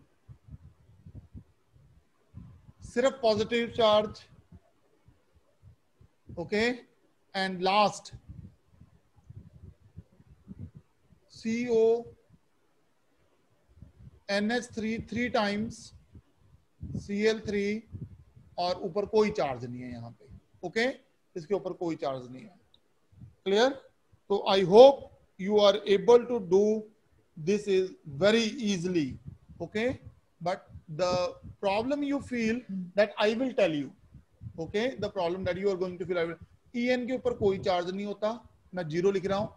सिर्फ positive charge. Okay, and last CO NH3 3 times Cl3, और ऊपर कोई चार्ज नहीं है यहाँ पे। ओके, इसके ऊपर कोई चार्ज नहीं है। क्लियर? तो I hope you are able to do this is very easily. Okay, but the problem you feel that I will tell you, okay, the problem that you are going to fill, EN के ऊपर कोई charge नहीं होता, मैं 0 लिख रहा हूं,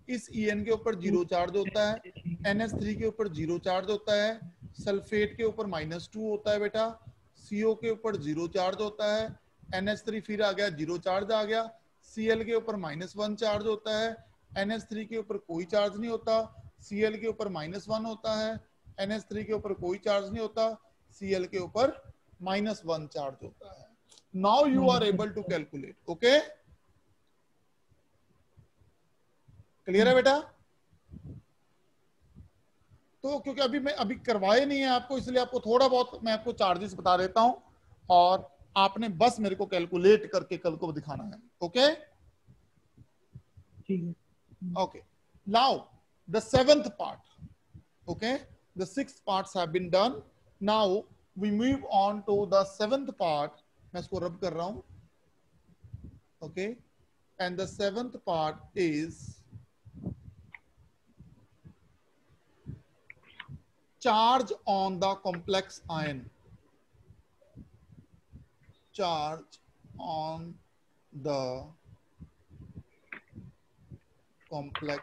इस EN के ऊपर 0 चार्ज होता है, NH3 के ऊपर 0 चार्ज होता है, सल्फेट के ऊपर -2 होता है बेटा, CO के ऊपर 0 चार्ज होता है, NH3 फिर आ गया 0 चार्ज आ गया, Cl के ऊपर -1 चार्ज होता है, NH3 के ऊपर कोई चार्ज नहीं होता, Cl के ऊपर -1 होता है, NH3 के ऊपर कोई चार्ज नहीं होता, Cl के ऊपर -1 चार्ज होता है. Now you are able to calculate. Okay? Clear है बेटा? तो क्योंकि अभी मैं अभी करवाए नहीं है आपको, इसलिए आपको थोड़ा बहुत मैं आपको चार्जेस बता देता हूं और आपने बस मेरे को कैलकुलेट करके कल को दिखाना है. ओके? ठीक है. Okay. Now the 7th part. Okay? The 6 parts have been done. Now we move on to the 7th part. मैं इसको रब कर रहा हूं. Okay? And the 7th part is charge on the complex ion. Charge on the complex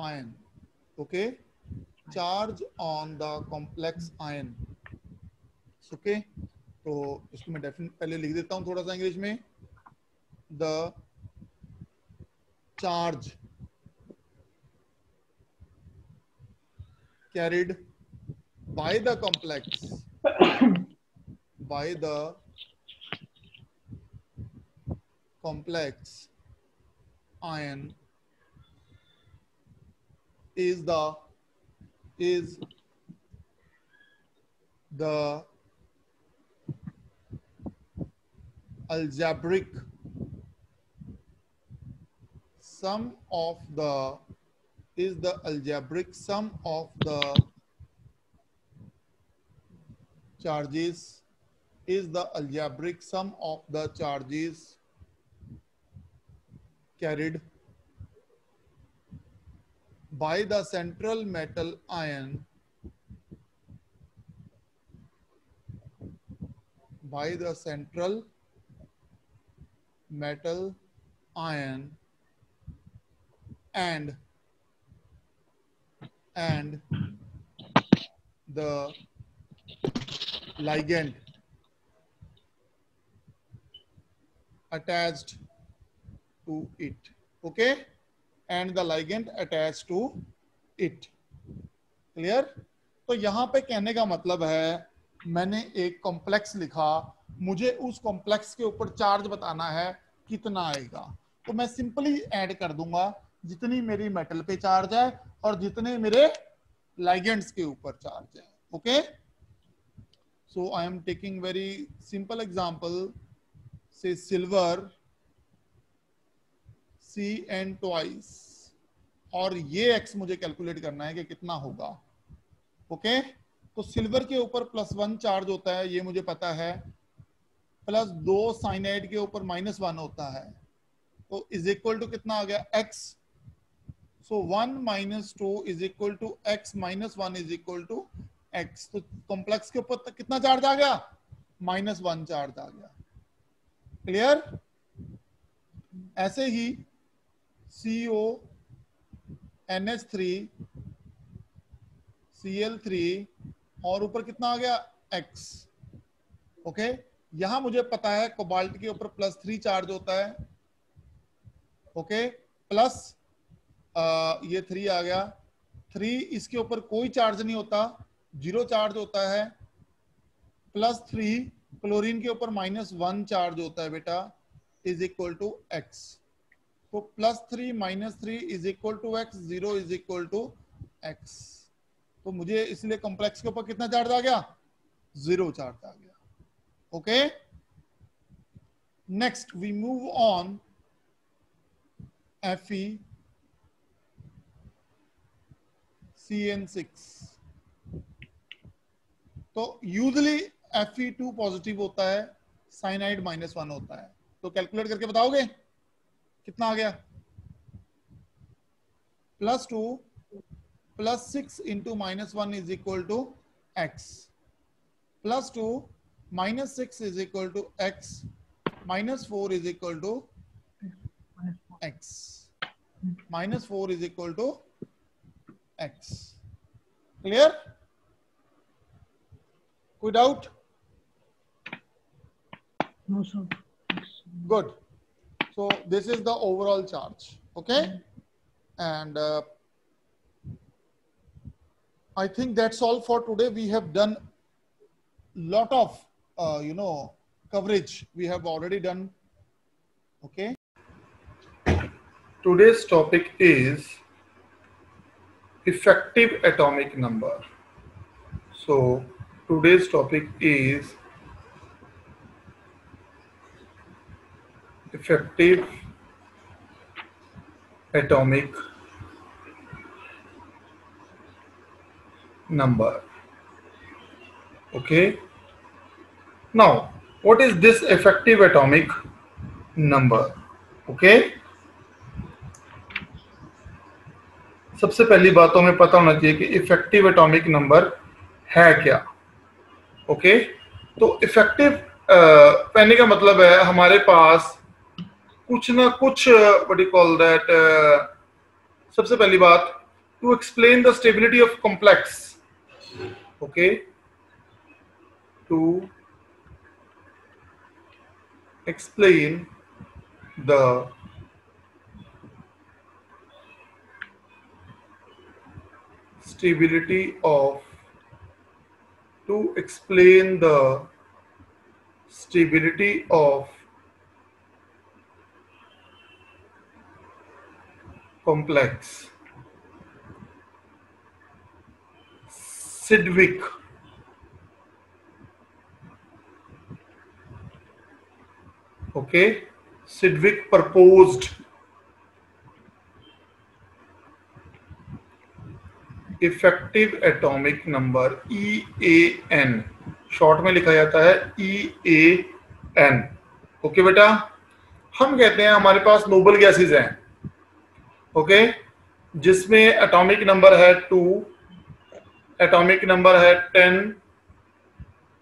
ion. Okay? Charge on the complex ion. Okay? तो इसको मैं definite पहले लिख देता हूं थोड़ा सा इंग्लिश में. The charge carried by the complex ion is the algebraic sum of the charges carried by the central metal ion and the ligand attached to it. Okay? And the ligand attached to it. Clear? तो यहां पे कहने का मतलब है मैंने एक complex लिखा, मुझे उस कॉम्प्लेक्स के ऊपर चार्ज बताना है कितना आएगा, तो मैं सिंपली ऐड कर दूंगा जितनी मेरी मेटल पे चार्ज है और जितने मेरे लाइगेंड्स के ऊपर चार्ज है. Okay? So I am taking very simple example, से सिल्वर Cn ट्वाइस, और ये x मुझे कैलकुलेट करना है कि कितना होगा. ओके? तो सिल्वर के ऊपर +1 चार्ज होता है, ये मुझे पता है, +2 साइनाइड के ऊपर -1 होता है, तो इज इक्वल टू कितना आ गया x. So 1 - 2 is equal to x - 1 is equal to x. तो कॉम्प्लेक्स के ऊपर कितना चार्ज आ गया? -1 चार्ज आ गया. क्लियर? ऐसे ही CO NH3 Cl3 और ऊपर कितना आ गया? X. ओके? यहां मुझे पता है कोबाल्ट के ऊपर +3 चार्ज होता है. ओके? प्लस ये 3 आ गया. 3 इसके ऊपर कोई चार्ज नहीं होता, 0 चार्ज होता है. +3 क्लोरीन के ऊपर -1 चार्ज होता है बेटा, इज इक्वल टू x. तो +3 - 3 is equal to x, 0 is equal to x. तो मुझे इसलिए कॉम्प्लेक्स के ऊपर कितना चार्ज आ गया? 0 चार्ज आ गया. Okay? Next we move on FeCN6. तो यूजुअली Fe2 पॉजिटिव होता है, साइनाइड -1 होता है. तो कैलकुलेट करके बताओगे कितना आ गया? +2 +6 × -1 is equal to x. +2 -6 is equal to x, -4 is equal to x, -4 is equal to x. Clear? Could doubt? No, sir. Good. So this is the overall charge. Okay. And I think that's all for today. We have done lot of coverage. We have already done. Okay. Today's topic is effective atomic number. So today's topic is effective atomic number. Okay. Now, what is this effective atomic number? Okay. सबसे पहली बात तो हमें पता होना चाहिए कि effective atomic number है क्या. ओके. तो इफेक्टिव कहने का मतलब है हमारे पास कुछ ना कुछ व्हाट यू कॉल दैट. सबसे पहली बात, to explain the stability of complex. Okay. To explain the stability of complex, Sidgwick proposed effective atomic number EAN, short में लिखा जाता है EAN. ओके बेटा. हम कहते हैं हमारे पास नोबल गैसेस हैं. ओके. जिसमें एटॉमिक नंबर है 2, एटॉमिक नंबर है 10,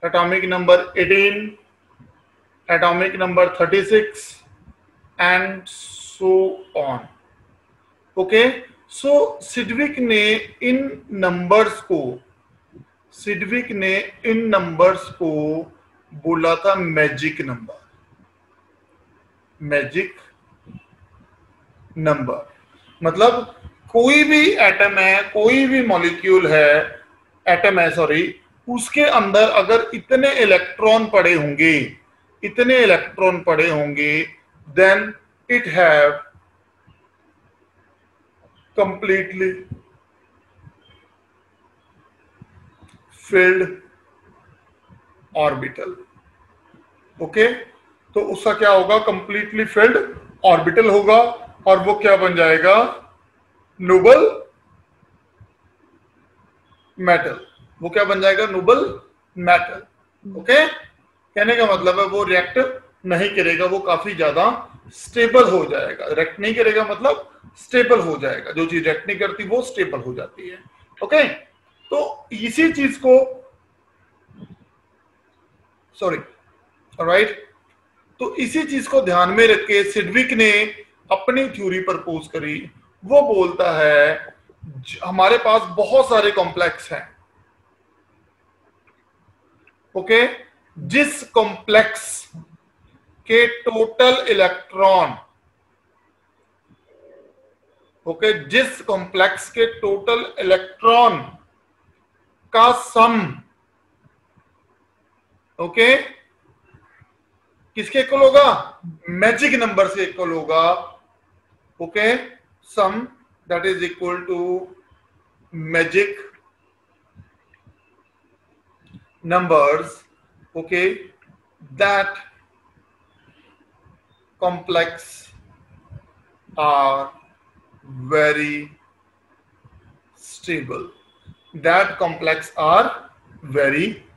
atomic number 18, atomic number 36 and so on. Okay. So Sidgwick ने इन नंबर्स को बोला था मैजिक नंबर. मतलब कोई भी एटम है, कोई भी मॉलिक्यूल है, एटम है सॉरी, उसके अंदर अगर इतने इलेक्ट्रॉन पड़े होंगे then it have completely filled orbital. Okay. तो उसका क्या होगा? कंप्लीटली फिल्ड ऑर्बिटल होगा और वो क्या बन जाएगा? Nobel metal. वो क्या बन जाएगा? Nobel metal. ओके. कहने का मतलब है वो रिएक्ट नहीं करेगा, वो काफी ज्यादा स्टेबल हो जाएगा. रिएक्ट नहीं करेगा मतलब स्टेबल हो जाएगा. जो चीज रिएक्ट नहीं करती वो स्टेबल हो जाती है. ओके. तो इसी चीज को तो इसी चीज को ध्यान में रख के सिडविक ने अपनी थ्योरी प्रपोज करी. वो बोलता है हमारे पास बहुत सारे कॉम्प्लेक्स हैं. ओके. जिस कॉम्प्लेक्स के टोटल इलेक्ट्रॉन जिस कॉम्प्लेक्स के टोटल इलेक्ट्रॉन का सम किसके इक्वल होगा? मैजिक नंबर से इक्वल होगा. Okay. Sum that is equal to magic numbers. Okay. That complex are very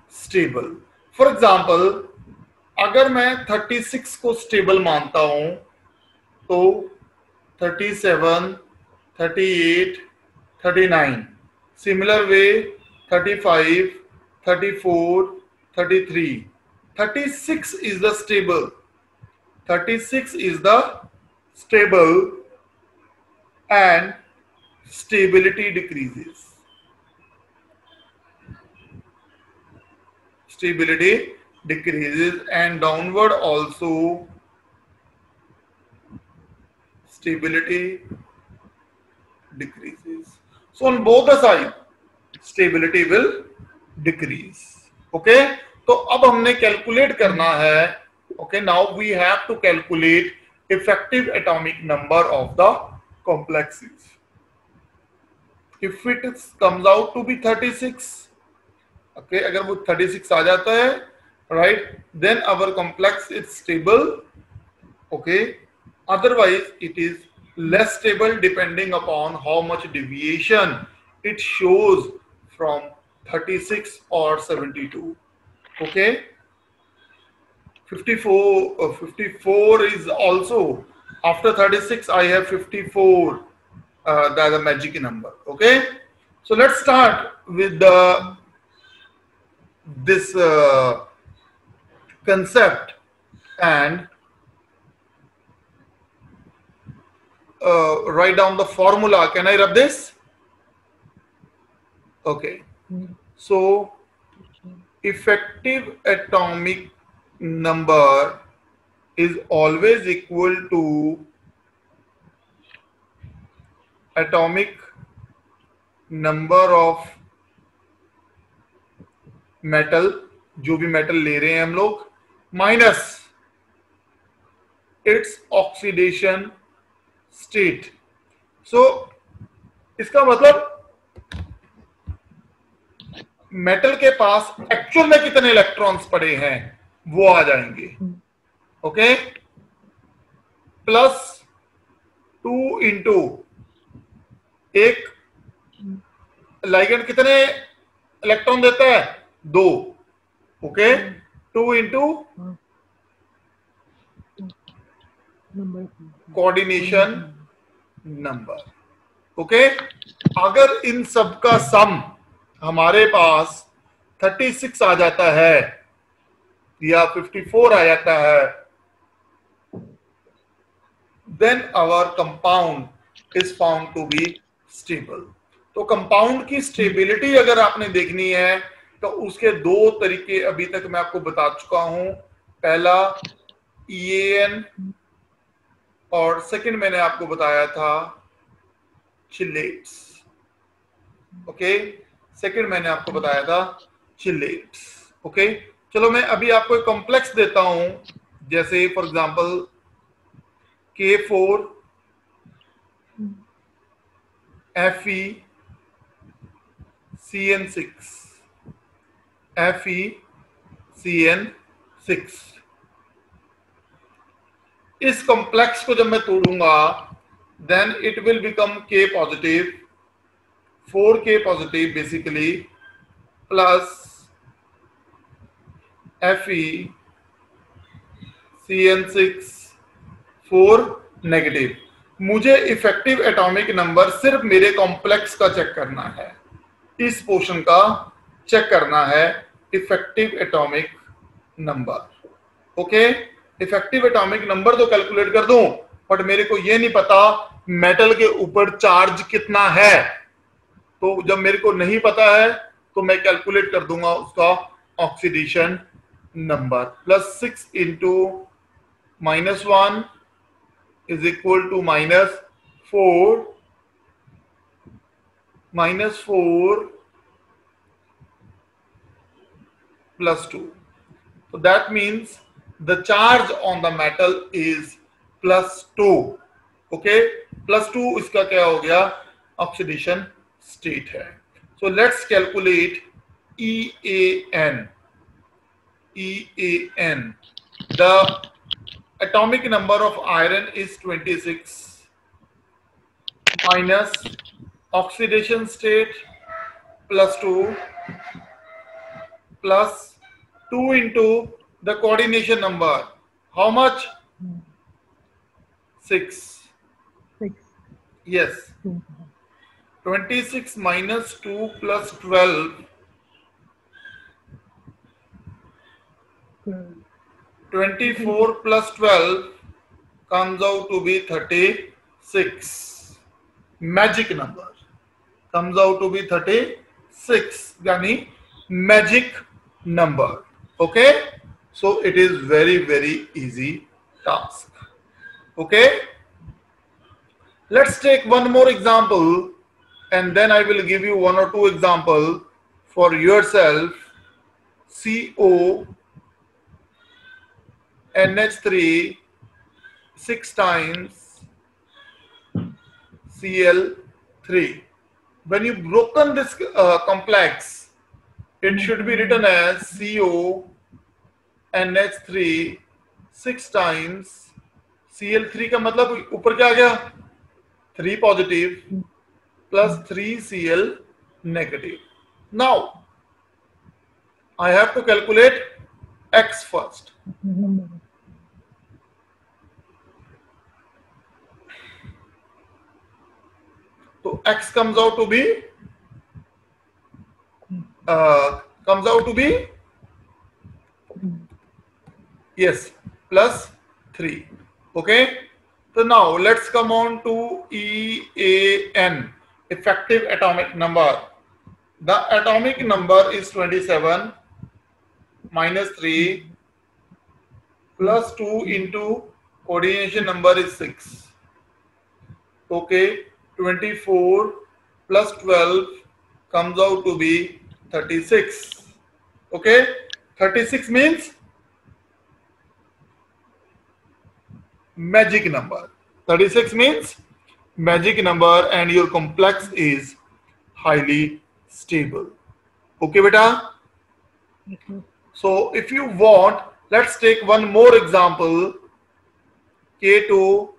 stable. For example, अगर मैं 36 को स्टेबल मानता हूं तो 37, 38, 39. Similar way 35, 34, 33. 36 is the stable. 36 is the stable and stability decreases. Stability decreases and downward also stability decreases. So on both the side stability will decrease. Okay, तो अब हमने calculate करना है. Okay, now we have to calculate effective atomic number of the complexes. If it comes out to be 36, okay, अगर वो 36 आ जाता है, right, then our complex is stable. Okay, otherwise it is less stable depending upon how much deviation it shows from 36 or 72. Okay, 54 is also after 36. I have 54. That's a magic number. Okay, so let's start with this concept and write down the formula. Can I rub this? Okay, so effective atomic number is always equal to atomic number of metal, जो भी metal ले रहे हैं हम लोग, minus its oxidation state. सो इसका मतलब metal के पास एक्चुअल में कितने इलेक्ट्रॉन्स पड़े हैं वो आ जाएंगे. ओके, प्लस 2 इंटू एक लाइगेंड कितने इलेक्ट्रॉन देता है? 2. Okay, 2 into coordination number. Okay, अगर इन सब का सम हमारे पास 36 आ जाता है या 54 आ जाता है, then our compound is found to be stable. तो कंपाउंड की स्टेबिलिटी अगर आपने देखनी है तो उसके दो तरीके अभी तक मैं आपको बता चुका हूं. पहला EAN और सेकंड मैंने आपको बताया था चिलेट्स. ओके, सेकंड मैंने आपको बताया था चिलेट्स. ओके, चलो मैं अभी आपको एक कॉम्प्लेक्स देता हूं, जैसे for example K4 Fe CN6 Fe CN6. इस कॉम्प्लेक्स को जब मैं तोड़ूंगा then it will become K positive, 4K positive basically, plus Fe CN6 4 negative. मुझे इफेक्टिव एटॉमिक नंबर सिर्फ मेरे कॉम्प्लेक्स का चेक करना है, इस पोर्शन का चेक करना है, effective atomic number. Okay, effective atomic number तो कैलकुलेट कर दूं, बट मेरे को ये नहीं पता मेटल के ऊपर चार्ज कितना है. तो जब मेरे को नहीं पता है तो मैं कैलकुलेट कर दूंगा उसका oxidation number. Plus 6 into -1 is equal to -4 plus 2. So that means the charge on the metal is +2. Okay, +2 इसका क्या हो गया? ऑक्सीडेशन स्टेट है. So let's calculate EAN. EAN. The atomic number of iron is 26 minus oxidation state +2 plus 2 into the coordination number. How much? 6. 6. Yes. 26 minus 2 plus 12 24 plus 12 comes out to be 36. Magic number comes out to be 36, yani magic number. Okay, so it is very easy task. Okay, let's take one more example and then I will give you one or two example for yourself. CO NH3 6 times Cl3. When you broken this complex, it should be written as CO NH3 6 times Cl3 का मतलब ऊपर क्या आ गया 3 positive plus 3 Cl negative. Now I have to calculate X first. So X comes out to be yes plus 3. Okay. So now let's come on to EAN, effective atomic number. The atomic number is 27 minus 3 plus 2 into coordination number is 6. Okay, 24 plus 12 comes out to be 36. Okay, 36 means magic number. 36 means magic number and your complex is highly stable. Okay, beta? So if you want, let's take one more example. K2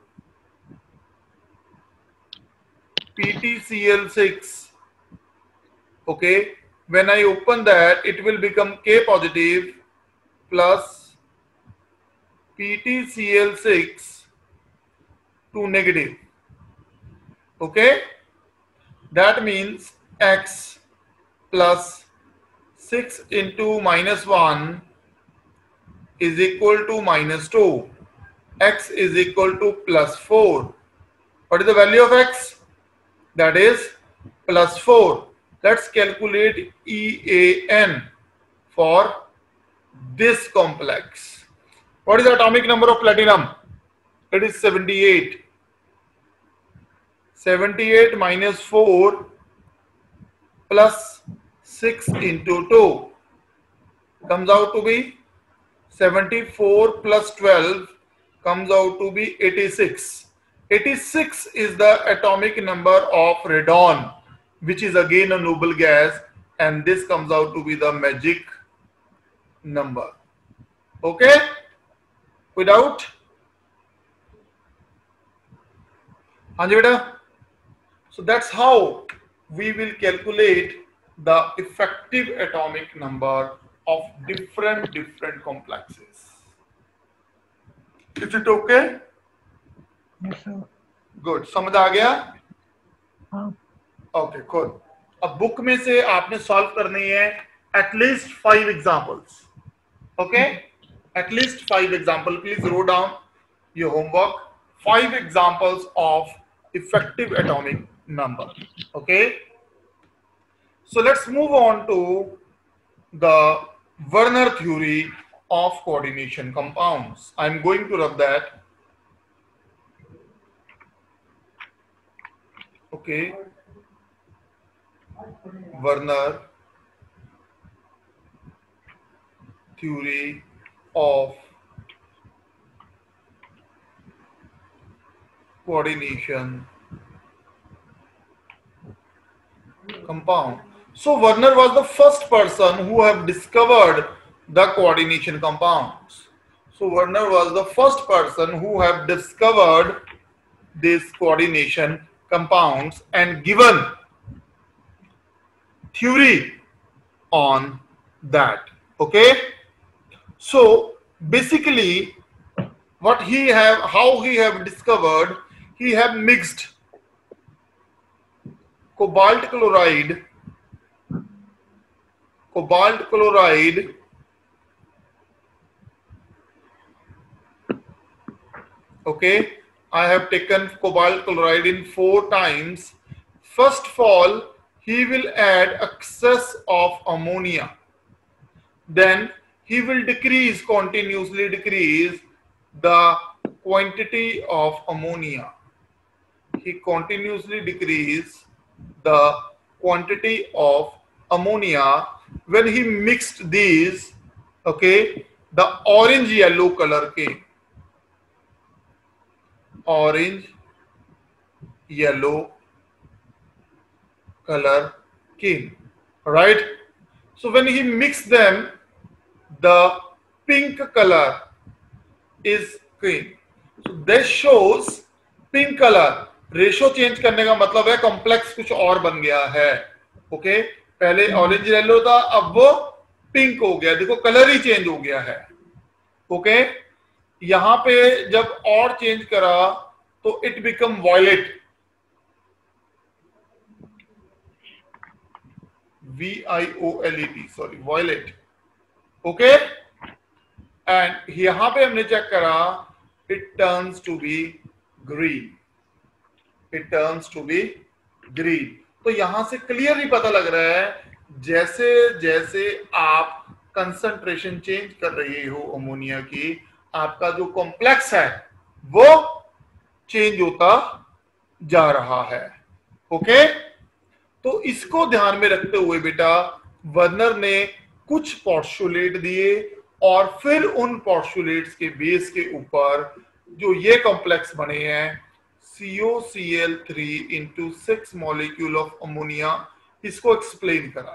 PTCl6. Okay, when I open that, it will become K positive plus PTCl6 to negative. Okay, that means X plus 6 into minus 1 is equal to minus 2. X is equal to plus 4. What is the value of X? That is plus 4. Let's calculate EAN for this complex. What is the atomic number of platinum? It is 78. 78 minus 4 plus 6 into 2 comes out to be 74 plus 12 comes out to be 86. 86 is the atomic number of radon, which is again a noble gas, and this comes out to be the magic number. Okay, without Hanji beta. So that's how we will calculate the effective atomic number of different complexes. Is it okay? Yes, sir. Good. समझ आ गया? हाँ. Okay, cool. अब book में से आपने solve करनी है at least 5 examples. Okay? At least 5 examples. Please write down your homework. 5 examples of effective atomic number. Okay? So let's move on to the Werner theory of coordination compounds. I'm going to rub that. Okay. Werner theory of coordination compound. So Werner was the first person who have discovered the coordination compounds. So Werner was the first person who have discovered these coordination compounds and given theory on that. Okay, so basically what he have, how he have discovered, he have mixed cobalt chloride Okay, I have taken cobalt chloride in 4 times. First of all, he will add excess of ammonia. Then he will continuously decrease the quantity of ammonia. He continuously decrease the quantity of ammonia. When he mixed these, okay, the orange yellow color came. Orange yellow color came, right? So when he mixed them, the pink color is came. So this shows pink color. Ratio change करने का मतलब है complex कुछ और बन गया है. Okay, पहले ऑरेंज येलो था, अब वो पिंक हो गया. देखो कलर ही चेंज हो गया है. ओके, यहां पे जब और चेंज करा तो it become violet. VIOLET, sorry, violet. Okay, and यहां पे हमने चेक करा, it turns to be green. It turns to be green. तो यहां से क्लियरली पता लग रहा है जैसे जैसे आप कंसंट्रेशन चेंज कर रहे हो अमोनिया की, आपका जो कॉम्प्लेक्स है वो चेंज होता जा रहा है. ओके, तो इसको ध्यान में रखते हुए बेटा वर्नर ने कुछ पोस्टुलेट दिए और फिर उन पोस्टुलेट्स के बेस के ऊपर जो ये कॉम्प्लेक्स बने हैं COCl3 into 6 molecule of ammonia, इसको एक्सप्लेन करा.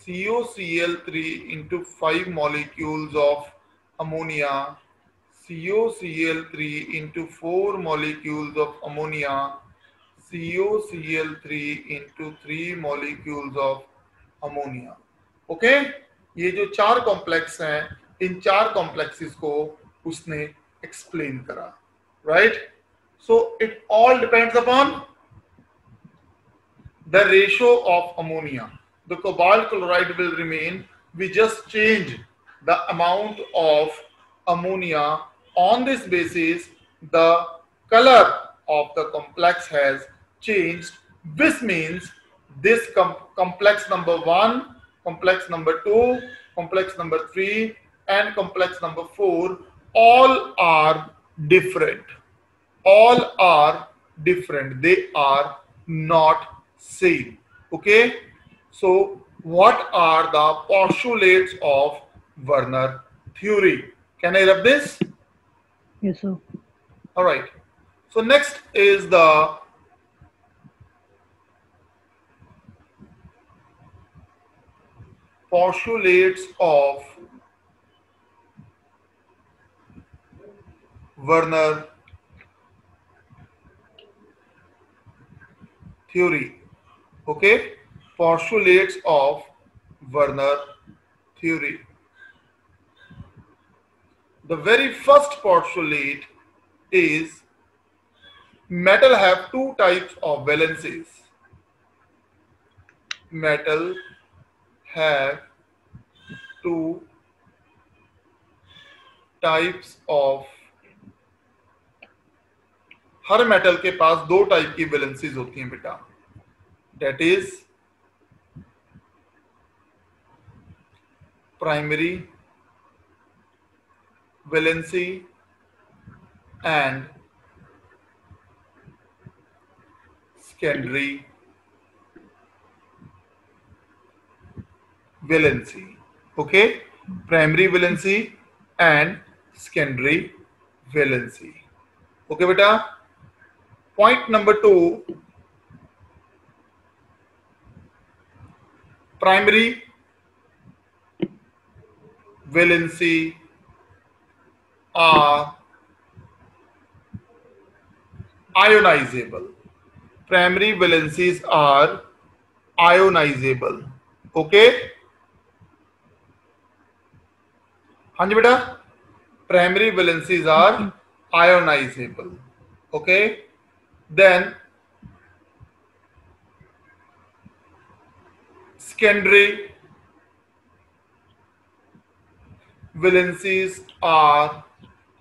COCl3 into 5 molecules of ammonia, COCl3 into 4 molecules of ammonia, COCl3 into 3 molecules of ammonia. Okay, ये जो 4 कॉम्प्लेक्स हैं, इन 4 कॉम्प्लेक्सेस को उसने एक्सप्लेन करा. Right? So it all depends upon the ratio of ammonia. The cobalt chloride will remain. We just change the amount of ammonia. On this basis, the color of the complex has changed. This means this complex number 1, complex number 2, complex number 3, and complex number 4 all are different. All are different. They are not same. Okay, so what are the postulates of Werner theory? Can I rub this? Yes, sir. All right, so next is the postulates of Werner theory. Okay, postulates of Werner theory. The very first postulate is metal have 2 types of valencies. Metal have 2 types of, her metal के पास 2 type की valencies होती हैं बेटा. That is primary valency and secondary valency. Okay, primary valency and secondary valency. Okay बेटा. Point number 2, primary valency are ionizable. Primary valencies are ionizable. Okay, हाँ जी बेटा, primary valencies are ionizable. Okay, then secondary valencies are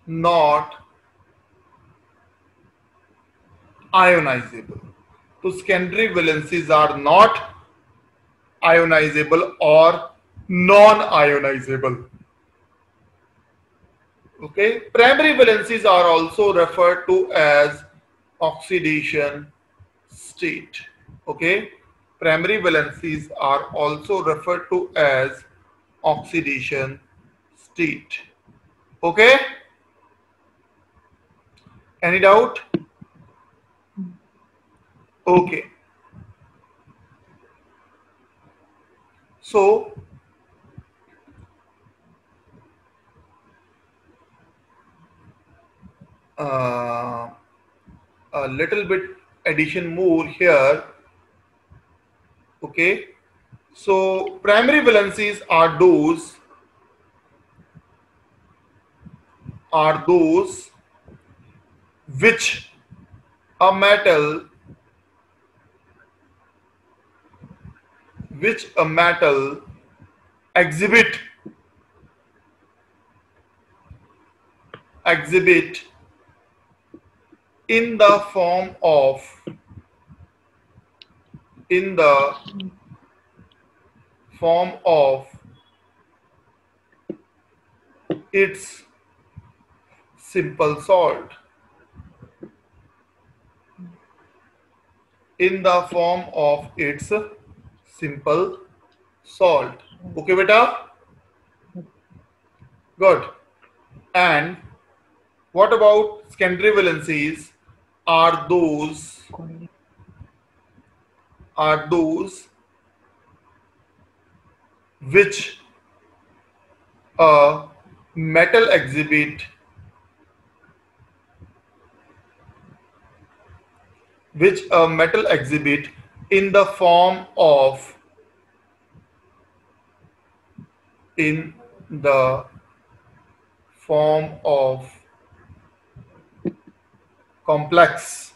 not ionizable. तो secondary valencies are not ionizable or non-ionizable. Okay, primary valencies are also referred to as oxidation state. Okay, primary valencies are also referred to as oxidation state. Okay, any doubt? Okay, so a little bit addition more here. Okay, so primary valencies are those which a metal exhibit in the form of its simple salt. In the form of its simple salt. Okay, beta? Good. And what about secondary valencies? Are those which a metal exhibit in the form of complex.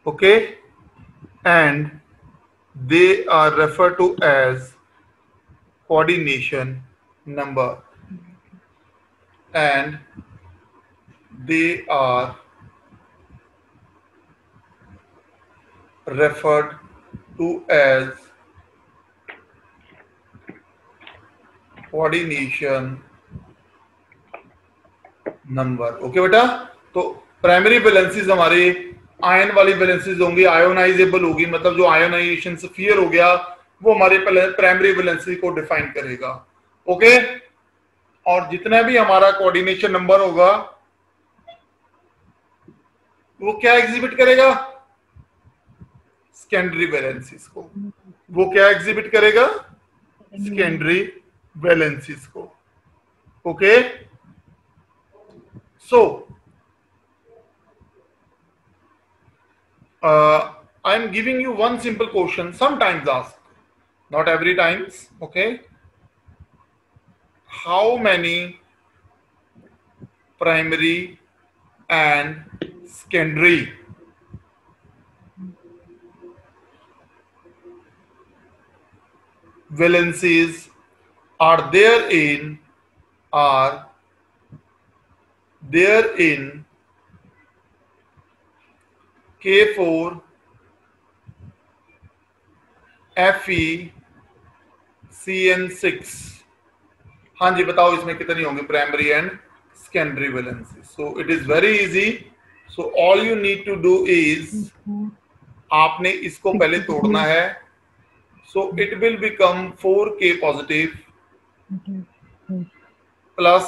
Okay, and they are referred to as coordination number, and they are referred to as coordination number. Okay बेटा, तो primary valencies हमारे ion वाली valencies होंगी, ionisable होगी, मतलब जो ionisation से fair हो गया वो हमारे प्राइमरी वैलेंसी को डिफाइन करेगा. ओके, और जितना भी हमारा कोऑर्डिनेशन नंबर होगा वो क्या एग्जिबिट करेगा? सेकेंडरी वैलेंसीज को. वो क्या एग्जिबिट करेगा? सेकेंडरी वैलेंसीज को. Okay, so I am giving you one simple question, sometimes asked, not every times. Okay, how many primary and secondary valencies are there in K4 FeCN6. हाँ जी, बताओ इसमें कितनी होंगी primary and secondary valency? So it is very easy. So all you need to do is, आपने इसको पहले तोड़ना है. So it will become 4K positive plus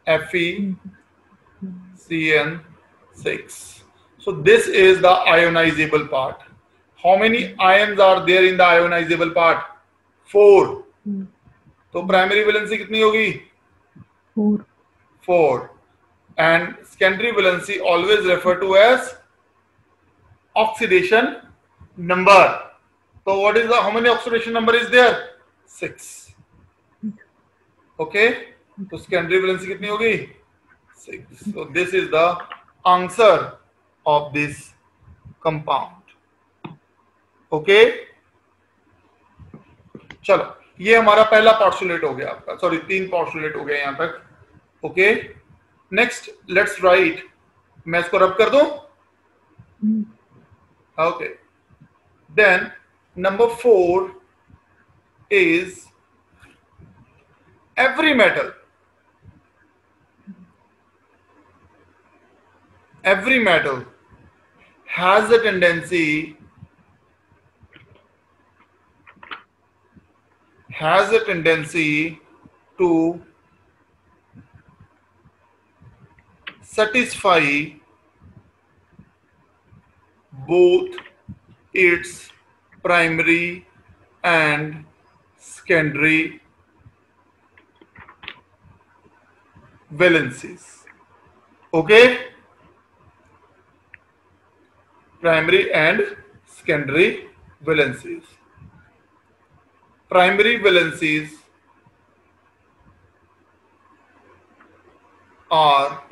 FeCN6. So this is the ionizable part. How many ions are there in the ionizable part? 4. तो primary valency कितनी होगी? 4. And secondary valency always referred to as oxidation number. So what is how many oxidation number is there? 6. Okay, तो secondary valency कितनी होगी? 6. So this is the answer of this compound. Okay, चलो ये हमारा पहला postulate हो गया आपका, सॉरी 3 पोस्टुलेट हो गए यहाँ तक. ओके, नेक्स्ट लेट्स राइट मैं इसको रब कर दूं? Okay, then number 4 is every metal has a tendency to satisfy both its primary and secondary valencies. Okay, primary and secondary valencies. Primary valencies are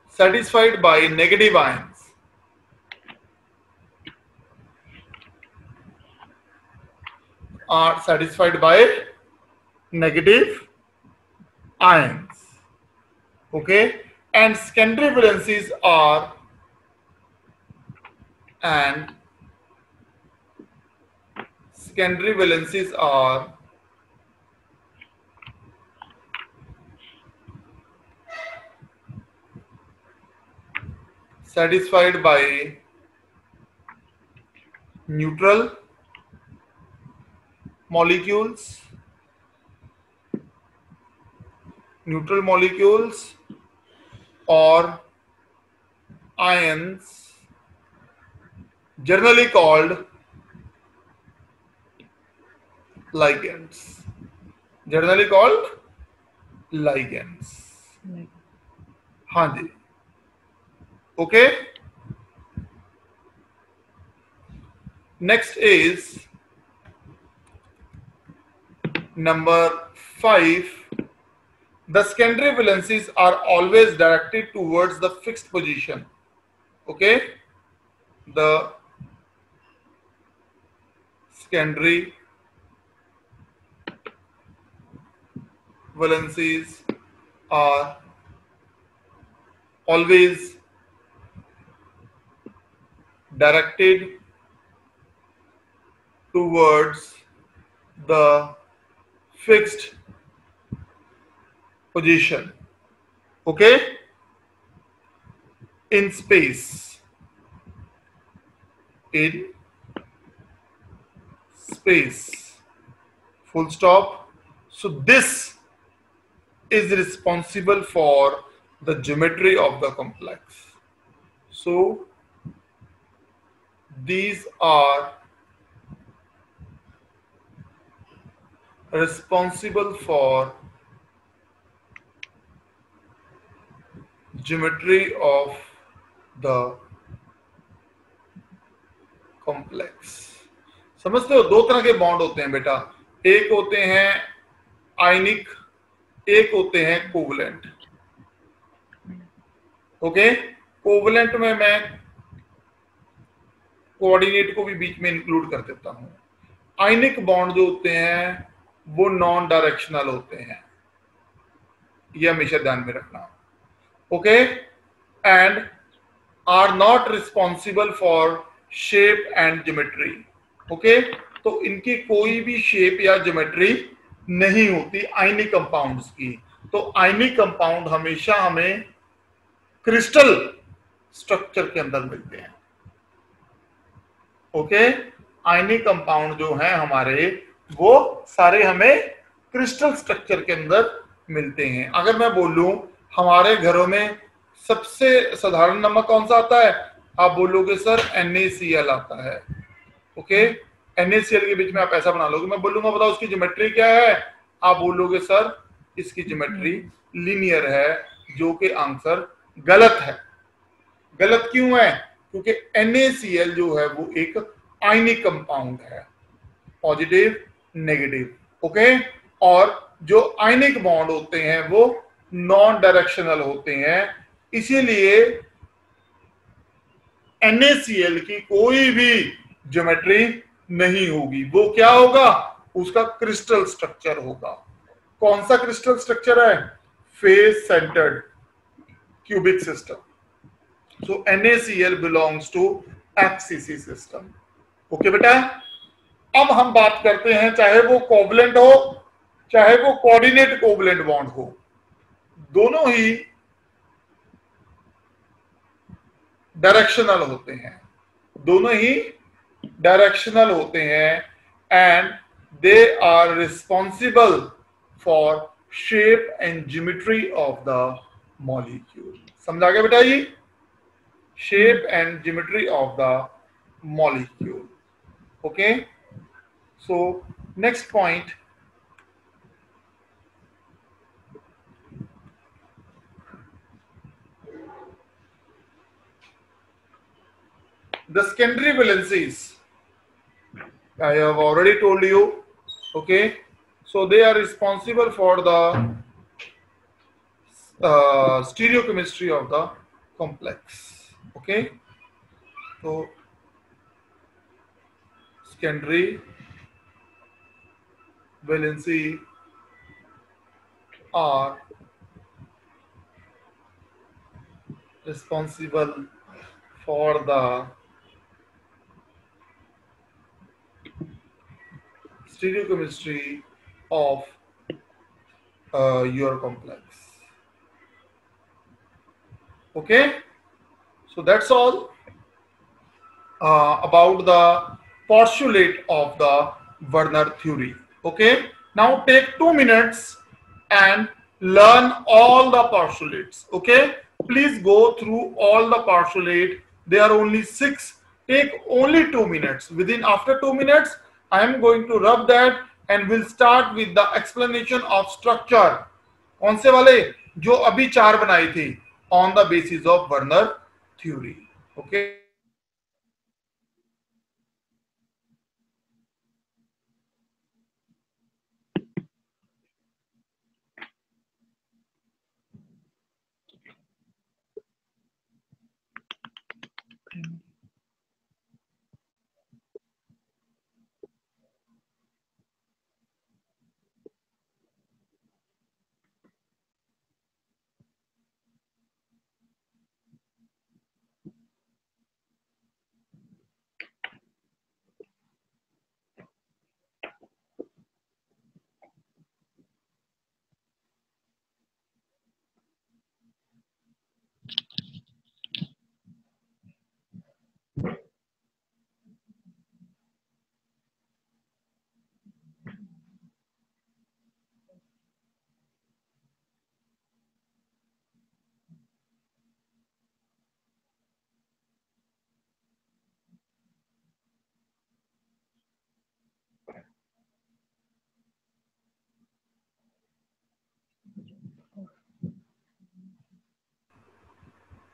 satisfied by negative ions. Okay, and secondary valencies are satisfied by neutral molecules or ions, generally called ligands. हाँ जी, okay. Next is number 5. The secondary valencies are always directed towards the fixed position. Okay, the secondary valencies are always directed towards the fixed position. Okay, in space. Full stop. So this is responsible for the geometry of the complex. So these are responsible for geometry of the complex. समझते हो, दो तरह के bond होते हैं बेटा, एक होते हैं आयनिक, एक होते हैं कोवलेंट. ओके, कोवलेंट में मैं कोऑर्डिनेट को भी बीच में इंक्लूड कर देता हूं. आयनिक बॉन्ड जो होते हैं वो नॉन डायरेक्शनल होते हैं, ये हमेशा ध्यान में रखना. Okay, and are not responsible for shape and geometry. Okay, तो इनकी कोई भी शेप या ज्योमेट्री नहीं होती आयनिक कंपाउंड्स की. तो आयनिक कंपाउंड हमेशा हमें क्रिस्टल स्ट्रक्चर के अंदर मिलते हैं. ओके, आयनिक कंपाउंड जो हैं हमारे वो सारे हमें क्रिस्टल स्ट्रक्चर के अंदर मिलते हैं. अगर मैं बोलूं हमारे घरों में सबसे साधारण नमक कौन सा आता है, आप बोलोगे सर NaCl आता है. ओके, NaCl के बीच में आप ऐसा बना लोगे, मैं बोलूंगा बताओ उसकी ज्योमेट्री क्या है, आप बोलोगे सर इसकी ज्योमेट्री लीनियर है, जो कि आंसर गलत है. गलत क्यों है? क्योंकि NaCl जो है वो एक आयनिक कंपाउंड है, पॉजिटिव नेगेटिव. ओके, और जो आयनिक बॉन्ड होते हैं वो नॉन डायरेक्शनल होते हैं, इसीलिए NaCl की कोई भी ज्योमेट्री नहीं होगी. वो क्या होगा, उसका क्रिस्टल स्ट्रक्चर होगा. कौन सा क्रिस्टल स्ट्रक्चर है? Face centred. cubic system. So NaCl belongs to FCC system. Okay बेटा, अब हम बात करते हैं, चाहे वो कोवलेंट हो चाहे वो कोऑर्डिनेट कोवलेंट बॉन्ड हो, दोनों ही डायरेक्शनल होते हैं, दोनों ही डायरेक्शनल होते हैं and they are responsible for shape and geometry of the molecule. समझ आ गया बेटा? ये shape and geometry of the molecule. Okay, so next point, the secondary valencies I have already told you. Okay, so they are responsible for the stereochemistry of the complex. Okay, so secondary valency are responsible for the stereochemistry of your complex. Okay, so that's all about the postulate of the Werner theory. Okay, now take 2 minutes and learn all the postulates. Okay, please go through all the postulate. There are only 6. Take only 2 minutes. After 2 minutes I am going to rub that and we'll start with the explanation of structure. कौन से वाले? जो अभी 4 बनाई थी, on the basis of Werner theory. Okay.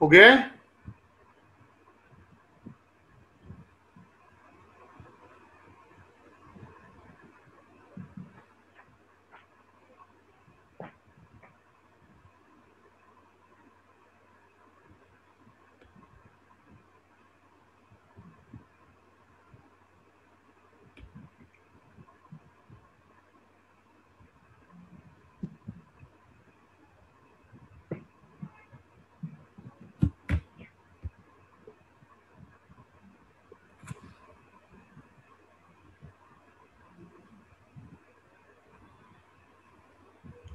Okay.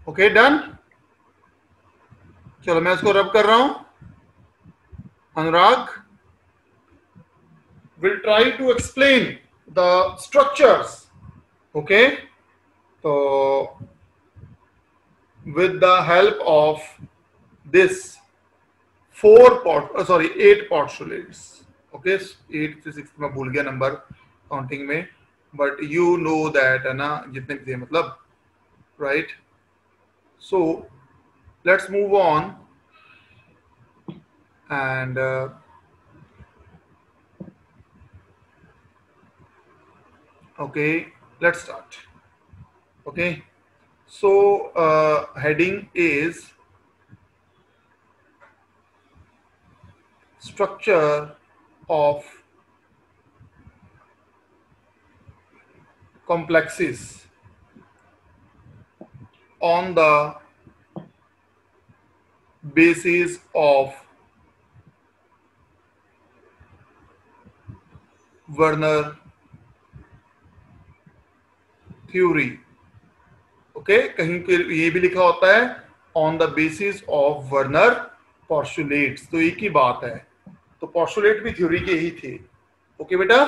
Okay done. चलो मैं इसको रब कर रहा हूं. अनुराग will try to explain the structures. Okay, so with the help of this 8 postulates. Okay, 8 से 6 मैं भूल गया नंबर काउंटिंग में, but you know that है ना, जितने भी थे मतलब, right? So let's move on and okay, let's start. Okay, so heading is structure of complexes on the basis of Werner theory. Okay, कहीं ये भी लिखा होता है on the basis of Werner postulates, तो एक ही बात है। तो पोस्टुलेट भी थ्योरी के ही थे। ओके बेटा,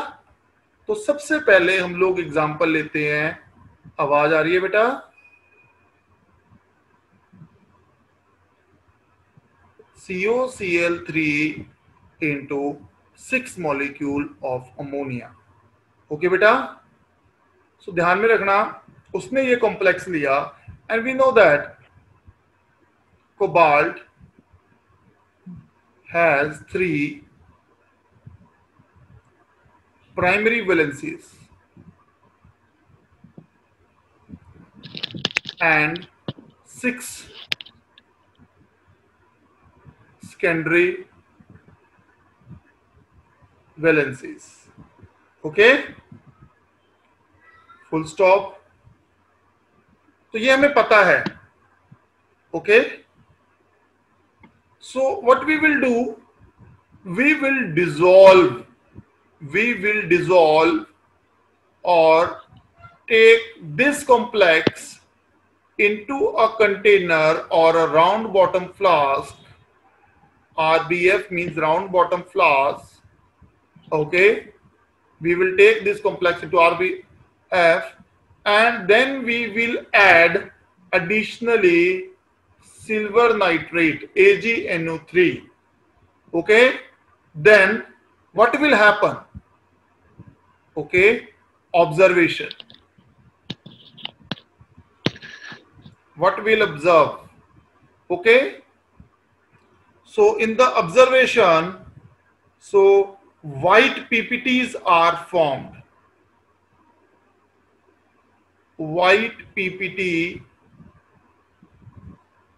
तो सबसे पहले हम लोग एग्जांपल लेते हैं। आवाज आ रही है बेटा? COCl3 into 6 molecule of ammonia। Okay बेटा, सो ध्यान में रखना, उसने ये कॉम्प्लेक्स लिया and we know that cobalt has 3 primary valencies and 6 secondary valencies। Okay, full stop. तो ये हमें पता है। Okay, so what we will do, we will dissolve or take this complex into a container or a round bottom flask. RBF means round bottom flask. Okay, we will take this complex into RBF and then we will add additionally silver nitrate AgNO3. Okay, then what will happen? Okay, observation. What we'll observe? Okay, so in the observation, so white PPTs are formed. White PPT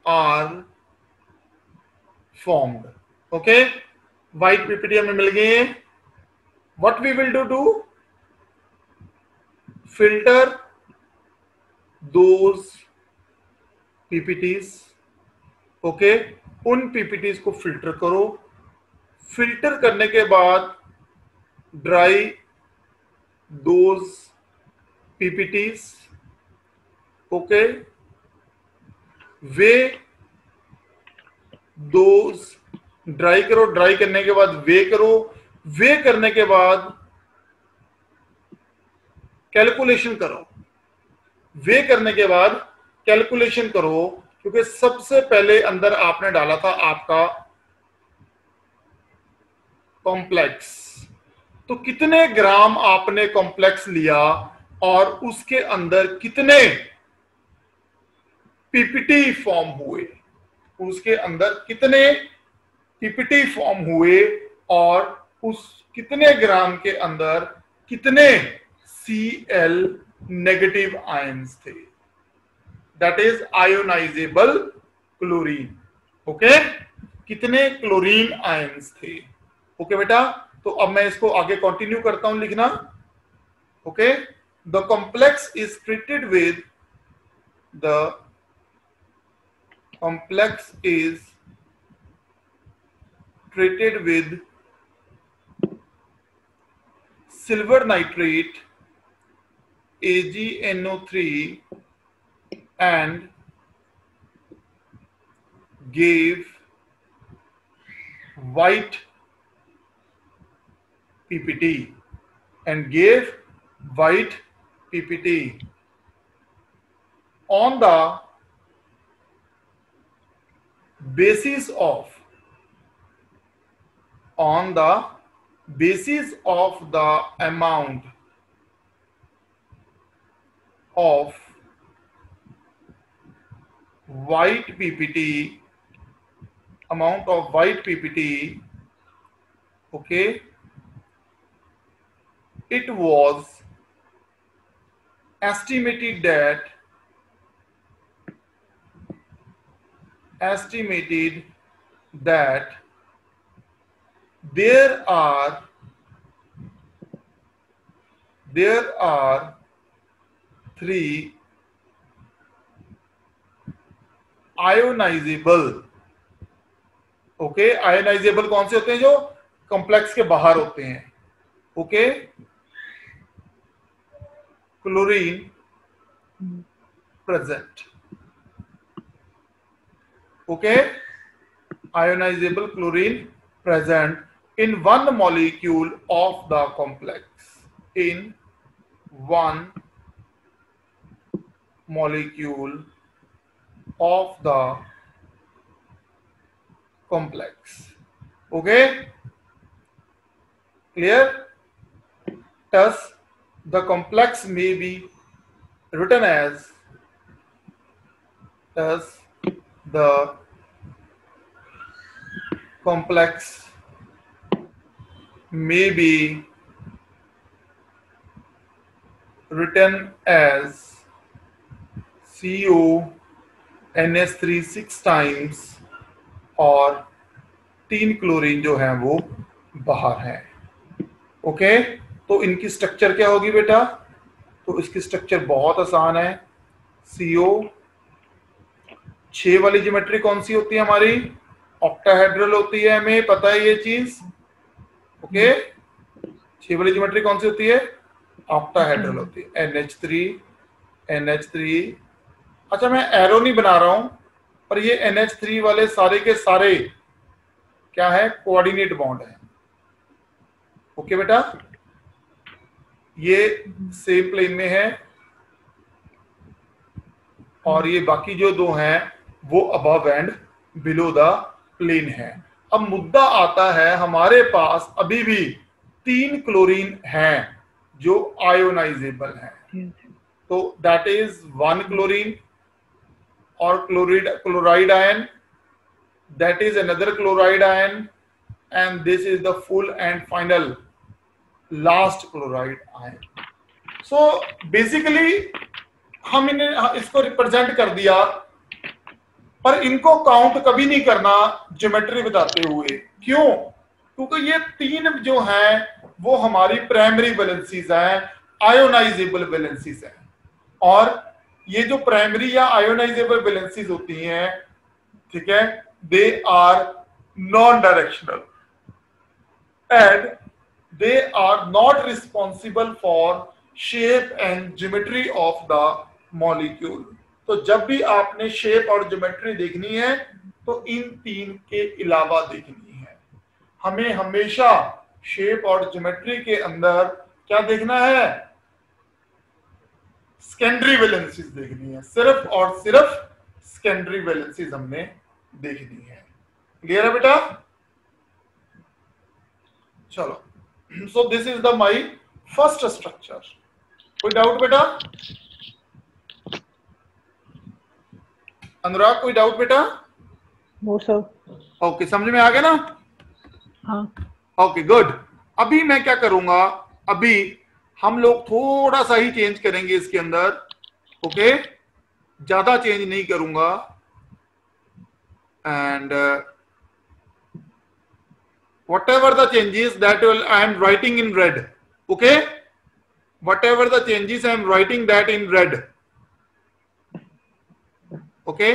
are formed. Okay, white PPT हमें मिल गए हैं। What we will do? Filter those PPTs। Okay, उन PPTs को filter करो। Filter करने के बाद dry those PPTs। Okay, way those dry करो, ड्राई करने के बाद वे करो, वे करने के बाद कैलकुलेशन करो, वे करने के बाद कैलकुलेशन करो, क्योंकि सबसे पहले अंदर आपने डाला था आपका कॉम्प्लेक्स। तो कितने ग्राम आपने कॉम्प्लेक्स लिया और उसके अंदर कितने पीपीटी फॉर्म हुए, उसके अंदर कितने पीपीटी फॉर्म हुए और उस कितने ग्राम के अंदर कितने Cl नेगेटिव आयंस थे, that is ionisable chlorine. Okay, कितने क्लोरीन आयंस थे। ओके बेटा, तो अब मैं इसको आगे कंटिन्यू करता हूं लिखना। Okay, the complex is treated with the complex is treated with silver nitrate AgNO3 and gave white PPT on the basis of the amount of white PPT, okay, it was estimated that there are 3 ionizable okay, ionisable कौन से होते हैं? जो complex के बाहर होते हैं। Okay, chlorine present. Okay, ionizable chlorine present in one molecule of the complex. In one molecule of the complex. Okay, clear? Thus, the complex may be written as the complex may be written as CO NH3 6 times और 3 chlorine जो है वो बाहर है। Okay, तो इनकी structure क्या होगी बेटा? तो इसकी स्ट्रक्चर बहुत आसान है। CO 6 वाली ज्योमेट्री कौन सी होती है हमारी? ऑक्टाहेड्रल होती है, हमें पता है ये चीज। ओके, 6 वाली ज्योमेट्री कौन सी होती है? ऑक्टाहेड्रल होती है। NH3 अच्छा, मैं एरो नहीं बना रहा हूं, पर ये NH3 वाले सारे के सारे क्या है? कोऑर्डिनेट बॉन्ड है। ओके बेटा, ये सेम प्लेन में है और ये बाकी जो दो हैं वो above and below the plane है। अब मुद्दा आता है, हमारे पास अभी भी 3 क्लोरीन हैं जो आयोनाइजेबल हैं। तो दैट इज 1 क्लोरीन और chloride ion, that is another chloride ion, and this is the full and final last chloride ion. So basically हम इन्हें इसको रिप्रेजेंट कर दिया, पर इनको काउंट कभी नहीं करना ज्योमेट्री बताते हुए। क्यों? क्योंकि ये 3 जो हैं वो हमारी प्राइमरी वैलेंसीज हैं, आयोनाइजेबल वैलेंसीज हैं। और ये जो प्राइमरी या आयोनाइजेबल वैलेंसीज होती हैं, ठीक है, they are non directional and they are not responsible for shape and geometry of the molecule. तो जब भी आपने शेप और ज्योमेट्री देखनी है तो इन 3 के अलावा देखनी है। हमें हमेशा शेप और ज्योमेट्री के अंदर क्या देखना है? सेकेंडरी वैलेंसीज देखनी है, सिर्फ और सिर्फ सेकेंडरी वैलेंसीज हमने देखनी है। क्लियर है बेटा? चलो, so this is the my first structure. कोई डाउट बेटा? अनुराग, कोई डाउट बेटा? No sir. ओके, समझ में आ गया ना? हाँ। Okay, good. अभी मैं क्या करूंगा, अभी हम लोग थोड़ा सा ही चेंज करेंगे इसके अंदर। ओके, ज्यादा चेंज नहीं करूंगा। And whatever the changes that I am writing in red. Okay, whatever the changes I am writing that in red. Okay,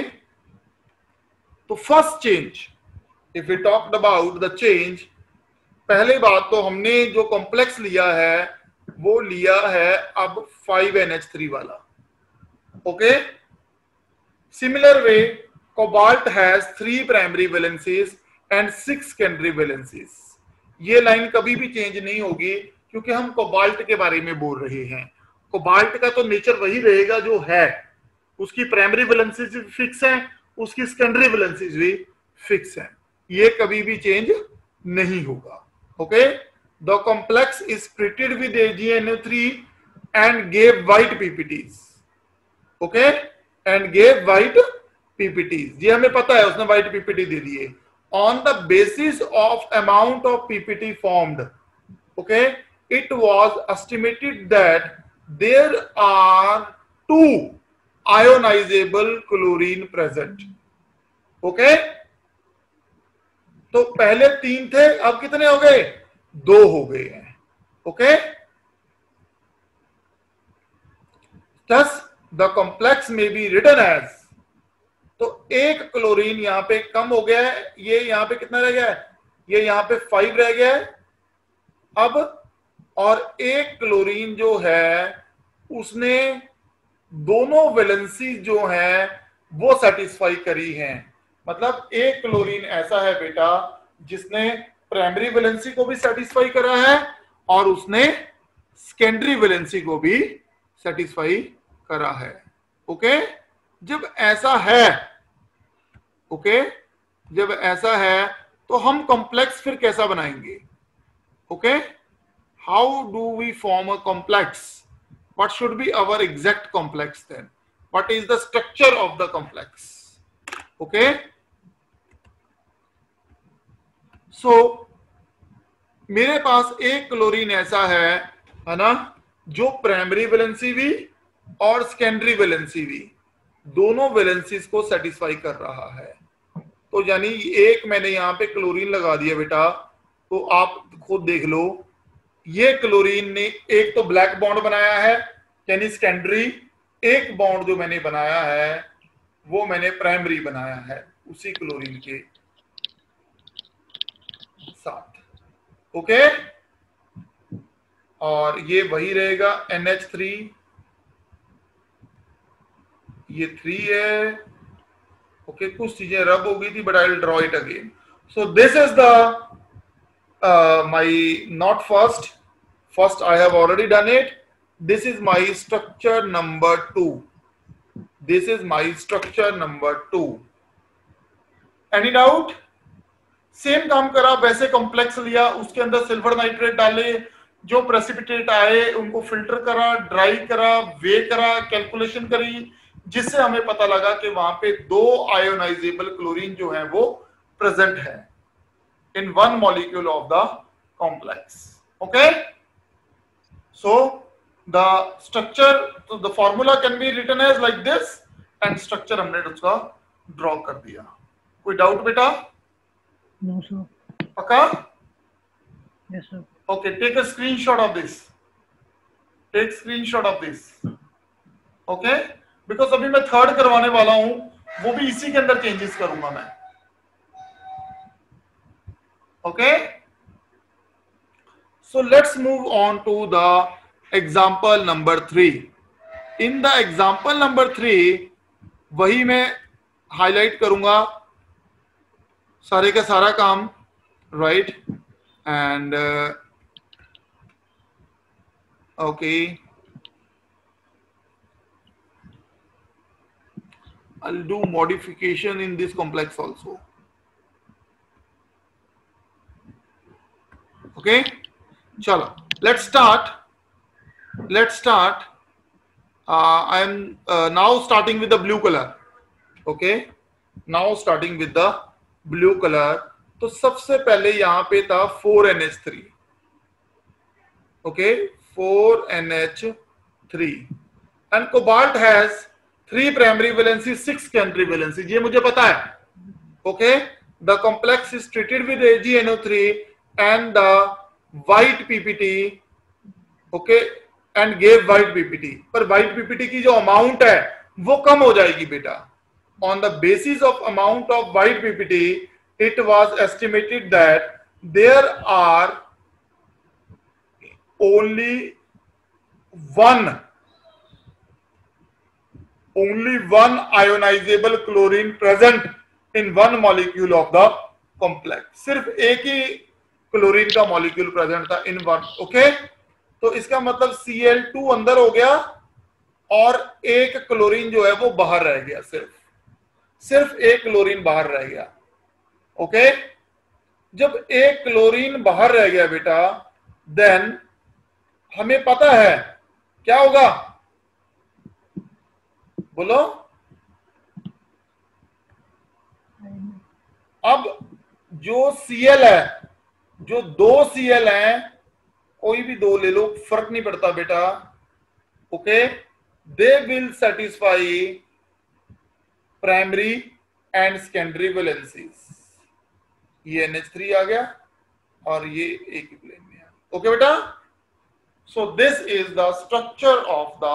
तो first change, if we talked about the change, पहले बात तो हमने जो complex लिया है वो लिया है अब 5NH3 वाला। Okay, similar way cobalt has 3 primary valencies and 6 secondary valencies. ये लाइन कभी भी चेंज नहीं होगी क्योंकि हम कोबाल्ट के बारे में बोल रहे हैं। कोबाल्ट का तो नेचर वही रहेगा जो है, उसकी प्राइमरी वैलेंसीज फिक्स है, उसकी सेकेंडरी वैलेंसीज भी फिक्स है, ये कभी भी चेंज नहीं होगा। Okay, the complex is treated with AgNO3 and gave white PPTs। Okay, and gave white PPTs, ये हमें पता है, उसने व्हाइट PPT दे दिए। On the basis of amount of PPT formed, okay, it was estimated that there are 2 ionizable chlorine present. Okay, तो पहले 3 थे, अब कितने हो गए? 2 हो गए हैं। Okay, thus the complex may be written as, तो एक क्लोरीन यहाँ पे कम हो गया है, ये यहाँ पे कितना रह गया है, ये यहाँ पे 5 रह गया है अब, और एक क्लोरीन जो है उसने दोनों वैलेंसी जो है वो सेटिस्फाई करी हैं। मतलब एक क्लोरीन ऐसा है बेटा जिसने प्राइमरी वैलेंसी को भी सेटिस्फाई करा है और उसने सेकेंडरी वैलेंसी को भी सेटिस्फाई करा है। ओके, जब ऐसा है, ओके, जब ऐसा है तो हम कॉम्प्लेक्स फिर कैसा बनाएंगे? Okay, how do we form a complex? What should be our exact complex then? What is the structure of the complex? Okay. So मेरे पास एक क्लोरीन ऐसा है ना, जो प्राइमरी वैलेंसी भी और सेकेंडरी वैलेंसी भी दोनों वैलेंसीज को सेटिस्फाई कर रहा है। तो यानी एक मैंने यहां पे क्लोरीन लगा दिया बेटा, तो आप खुद देख लो, ये क्लोरीन ने एक तो ब्लैक बॉन्ड बनाया है यानी सेकेंडरी, एक बॉन्ड जो मैंने बनाया है वो मैंने प्राइमरी बनाया है उसी क्लोरीन के साथ। ओके, और ये वही रहेगा NH3, ये 3 है। ओके, कुछ चीजें रब हो गई थी but I will draw it again. So this is the my not first I have already done it. This is my structure number 2. This is my structure number 2. Any doubt? Same काम करा, वैसे complex लिया, उसके अंदर silver nitrate डाले, जो precipitate आए उनको फिल्टर करा, ड्राई करा, वे करा, कैलकुलेशन करी, जिससे हमें पता लगा कि वहां पे 2 आयोनाइजेबल क्लोरीन जो है वो प्रेजेंट है in one molecule of the complex. Okay, so the structure, so the formula can be written as like this and structure हमने उसका ड्रॉ कर दिया। कोई डाउट बेटा? No, sir. पक्का? Yes, sir. Okay, take a screenshot of this. Take screenshot of this. Okay, because अभी मैं third करवाने वाला हूं, वो भी इसी के अंदर चेंजेस करूंगा मैं। Okay, so let's move on to the example number 3. In the example number 3 वही मैं हाईलाइट करूंगा सारे का सारा काम, right? And okay, I'll do modification in this complex also. Okay, chalo, let's start. I am now starting with the blue color. Okay, now starting with the blue color. तो सबसे पहले यहाँ पे था 4NH3. Okay, 4NH3 and cobalt has 3 primary valencies, 6 secondary valencies. ये मुझे पता है. Okay, the complex is treated with AgNO3 and the white PPT, okay, and gave white PPT. पर white PPT की जो अमाउंट है वो कम हो जाएगी बेटा। On the basis of amount of white PPT, it was estimated that there are only one ionizable chlorine present in one molecule of the complex. सिर्फ एक ही क्लोरीन का मॉलिक्यूल प्रेजेंट था इन वन। ओके, तो इसका मतलब Cl2 अंदर हो गया और एक क्लोरीन जो है वो बाहर रह गया, सिर्फ एक क्लोरीन बाहर रह गया। ओके, जब एक क्लोरीन बाहर रह गया बेटा, देन हमें पता है क्या होगा, बोलो। अब जो Cl है, जो 2 Cl हैं, कोई भी 2 ले लो, फर्क नहीं पड़ता बेटा। Okay, they will satisfy primary and secondary valencies. ये NH3 आ गया और ये एक ही प्लेन में है। ओके बेटा, so this is the structure of the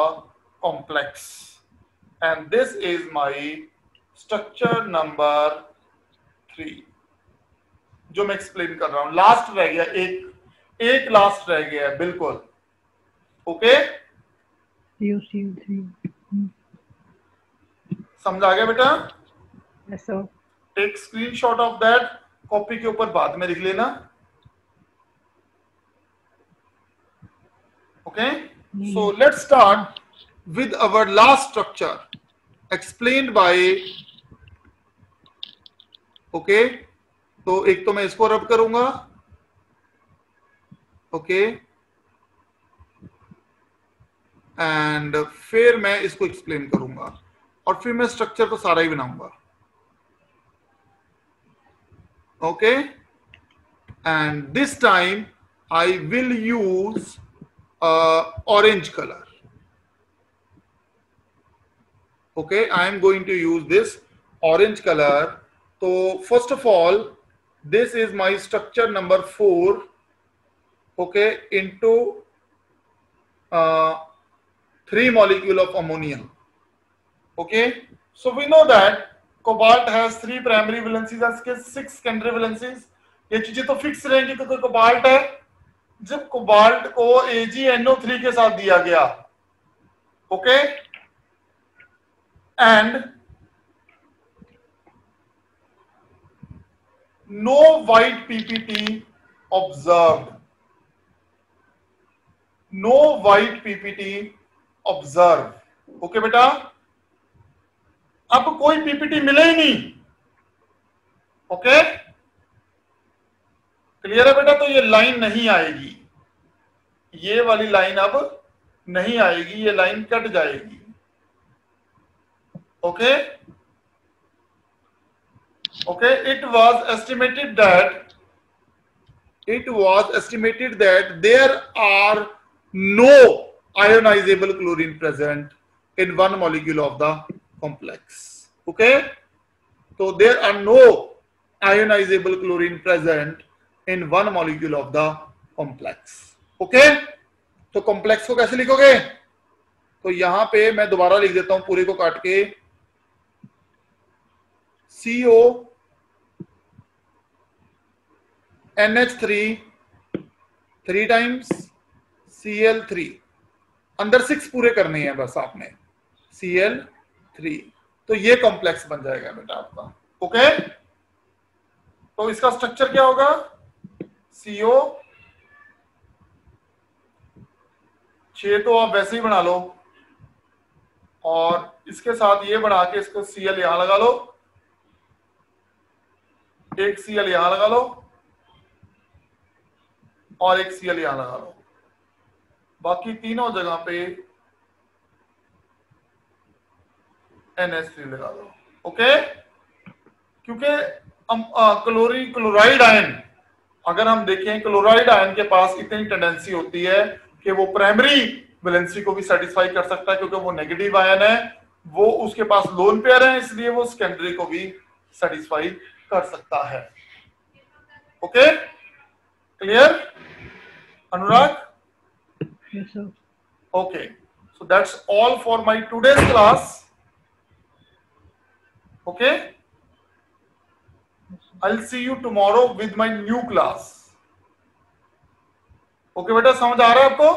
complex and this is my structure number 3 जो मैं एक्सप्लेन कर रहा हूं, लास्ट रह गया, एक लास्ट रह गया है, बिल्कुल। Okay, COCl3। समझ आ गया बेटा? Yes sir. Take screenshot of that, copy के ऊपर बाद में लिख लेना। Okay, so let's start with our last structure explained by. ओके, तो एक तो मैं इसको रब करूंगा। ओके, एंड फिर मैं इसको एक्सप्लेन करूंगा और फिर मैं स्ट्रक्चर को सारा ही बनाऊंगा। Okay, and this time I will use orange colour. Okay, I am going to use this orange colour. तो first of all this is my structure number 4, okay, into 3 molecule of ammonia. Okay, so we know that cobalt has 3 primary valencies and 6 secondary valencies. ये चीजें तो fix रहेंगी क्योंकि cobalt है। जब cobalt को AgNO3 के साथ दिया गया, okay, and no white PPT observed, no white PPT observed. Okay बेटा, अब कोई PPT मिले ही नहीं। ओके, क्लियर है बेटा? तो ये लाइन नहीं आएगी, ये वाली लाइन अब नहीं आएगी, ये लाइन कट जाएगी। Okay, okay, it was estimated that there are no ionizable chlorine present in one molecule of the complex. Okay, so there are no ionizable chlorine present in one molecule of the complex. Okay, तो complex को कैसे लिखोगे? तो यहां पे मैं दोबारा लिख देता हूं पूरे को काट के, CO NH3 3 टाइम्स Cl3, अंदर 6 पूरे करने हैं बस आपने, Cl3, तो ये कॉम्प्लेक्स बन जाएगा बेटा आपका। ओके, तो इसका स्ट्रक्चर क्या होगा? CO 6 तो आप वैसे ही बना लो, और इसके साथ ये बना के इसको Cl यहां लगा लो, एक Cl यहां लगा लो और एक Cl यहां लगा लो, बाकी तीनों जगह पे NH3 लगा दो। ओके, क्योंकि क्लोराइड आयन, अगर हम देखें क्लोराइड आयन के पास इतनी टेंडेंसी होती है कि वो प्राइमरी वैलेंसी को भी सेटिस्फाई कर सकता है, क्योंकि वो नेगेटिव आयन है, वो उसके पास लोन पेयर है, इसलिए वो सेकेंडरी को भी सेटिस्फाई कर सकता है। Okay, clear Anurag? Yes sir. Okay, so that's all for my today's class. Okay, I'll see you tomorrow with my new class. Okay बेटा, समझ आ रहा है आपको?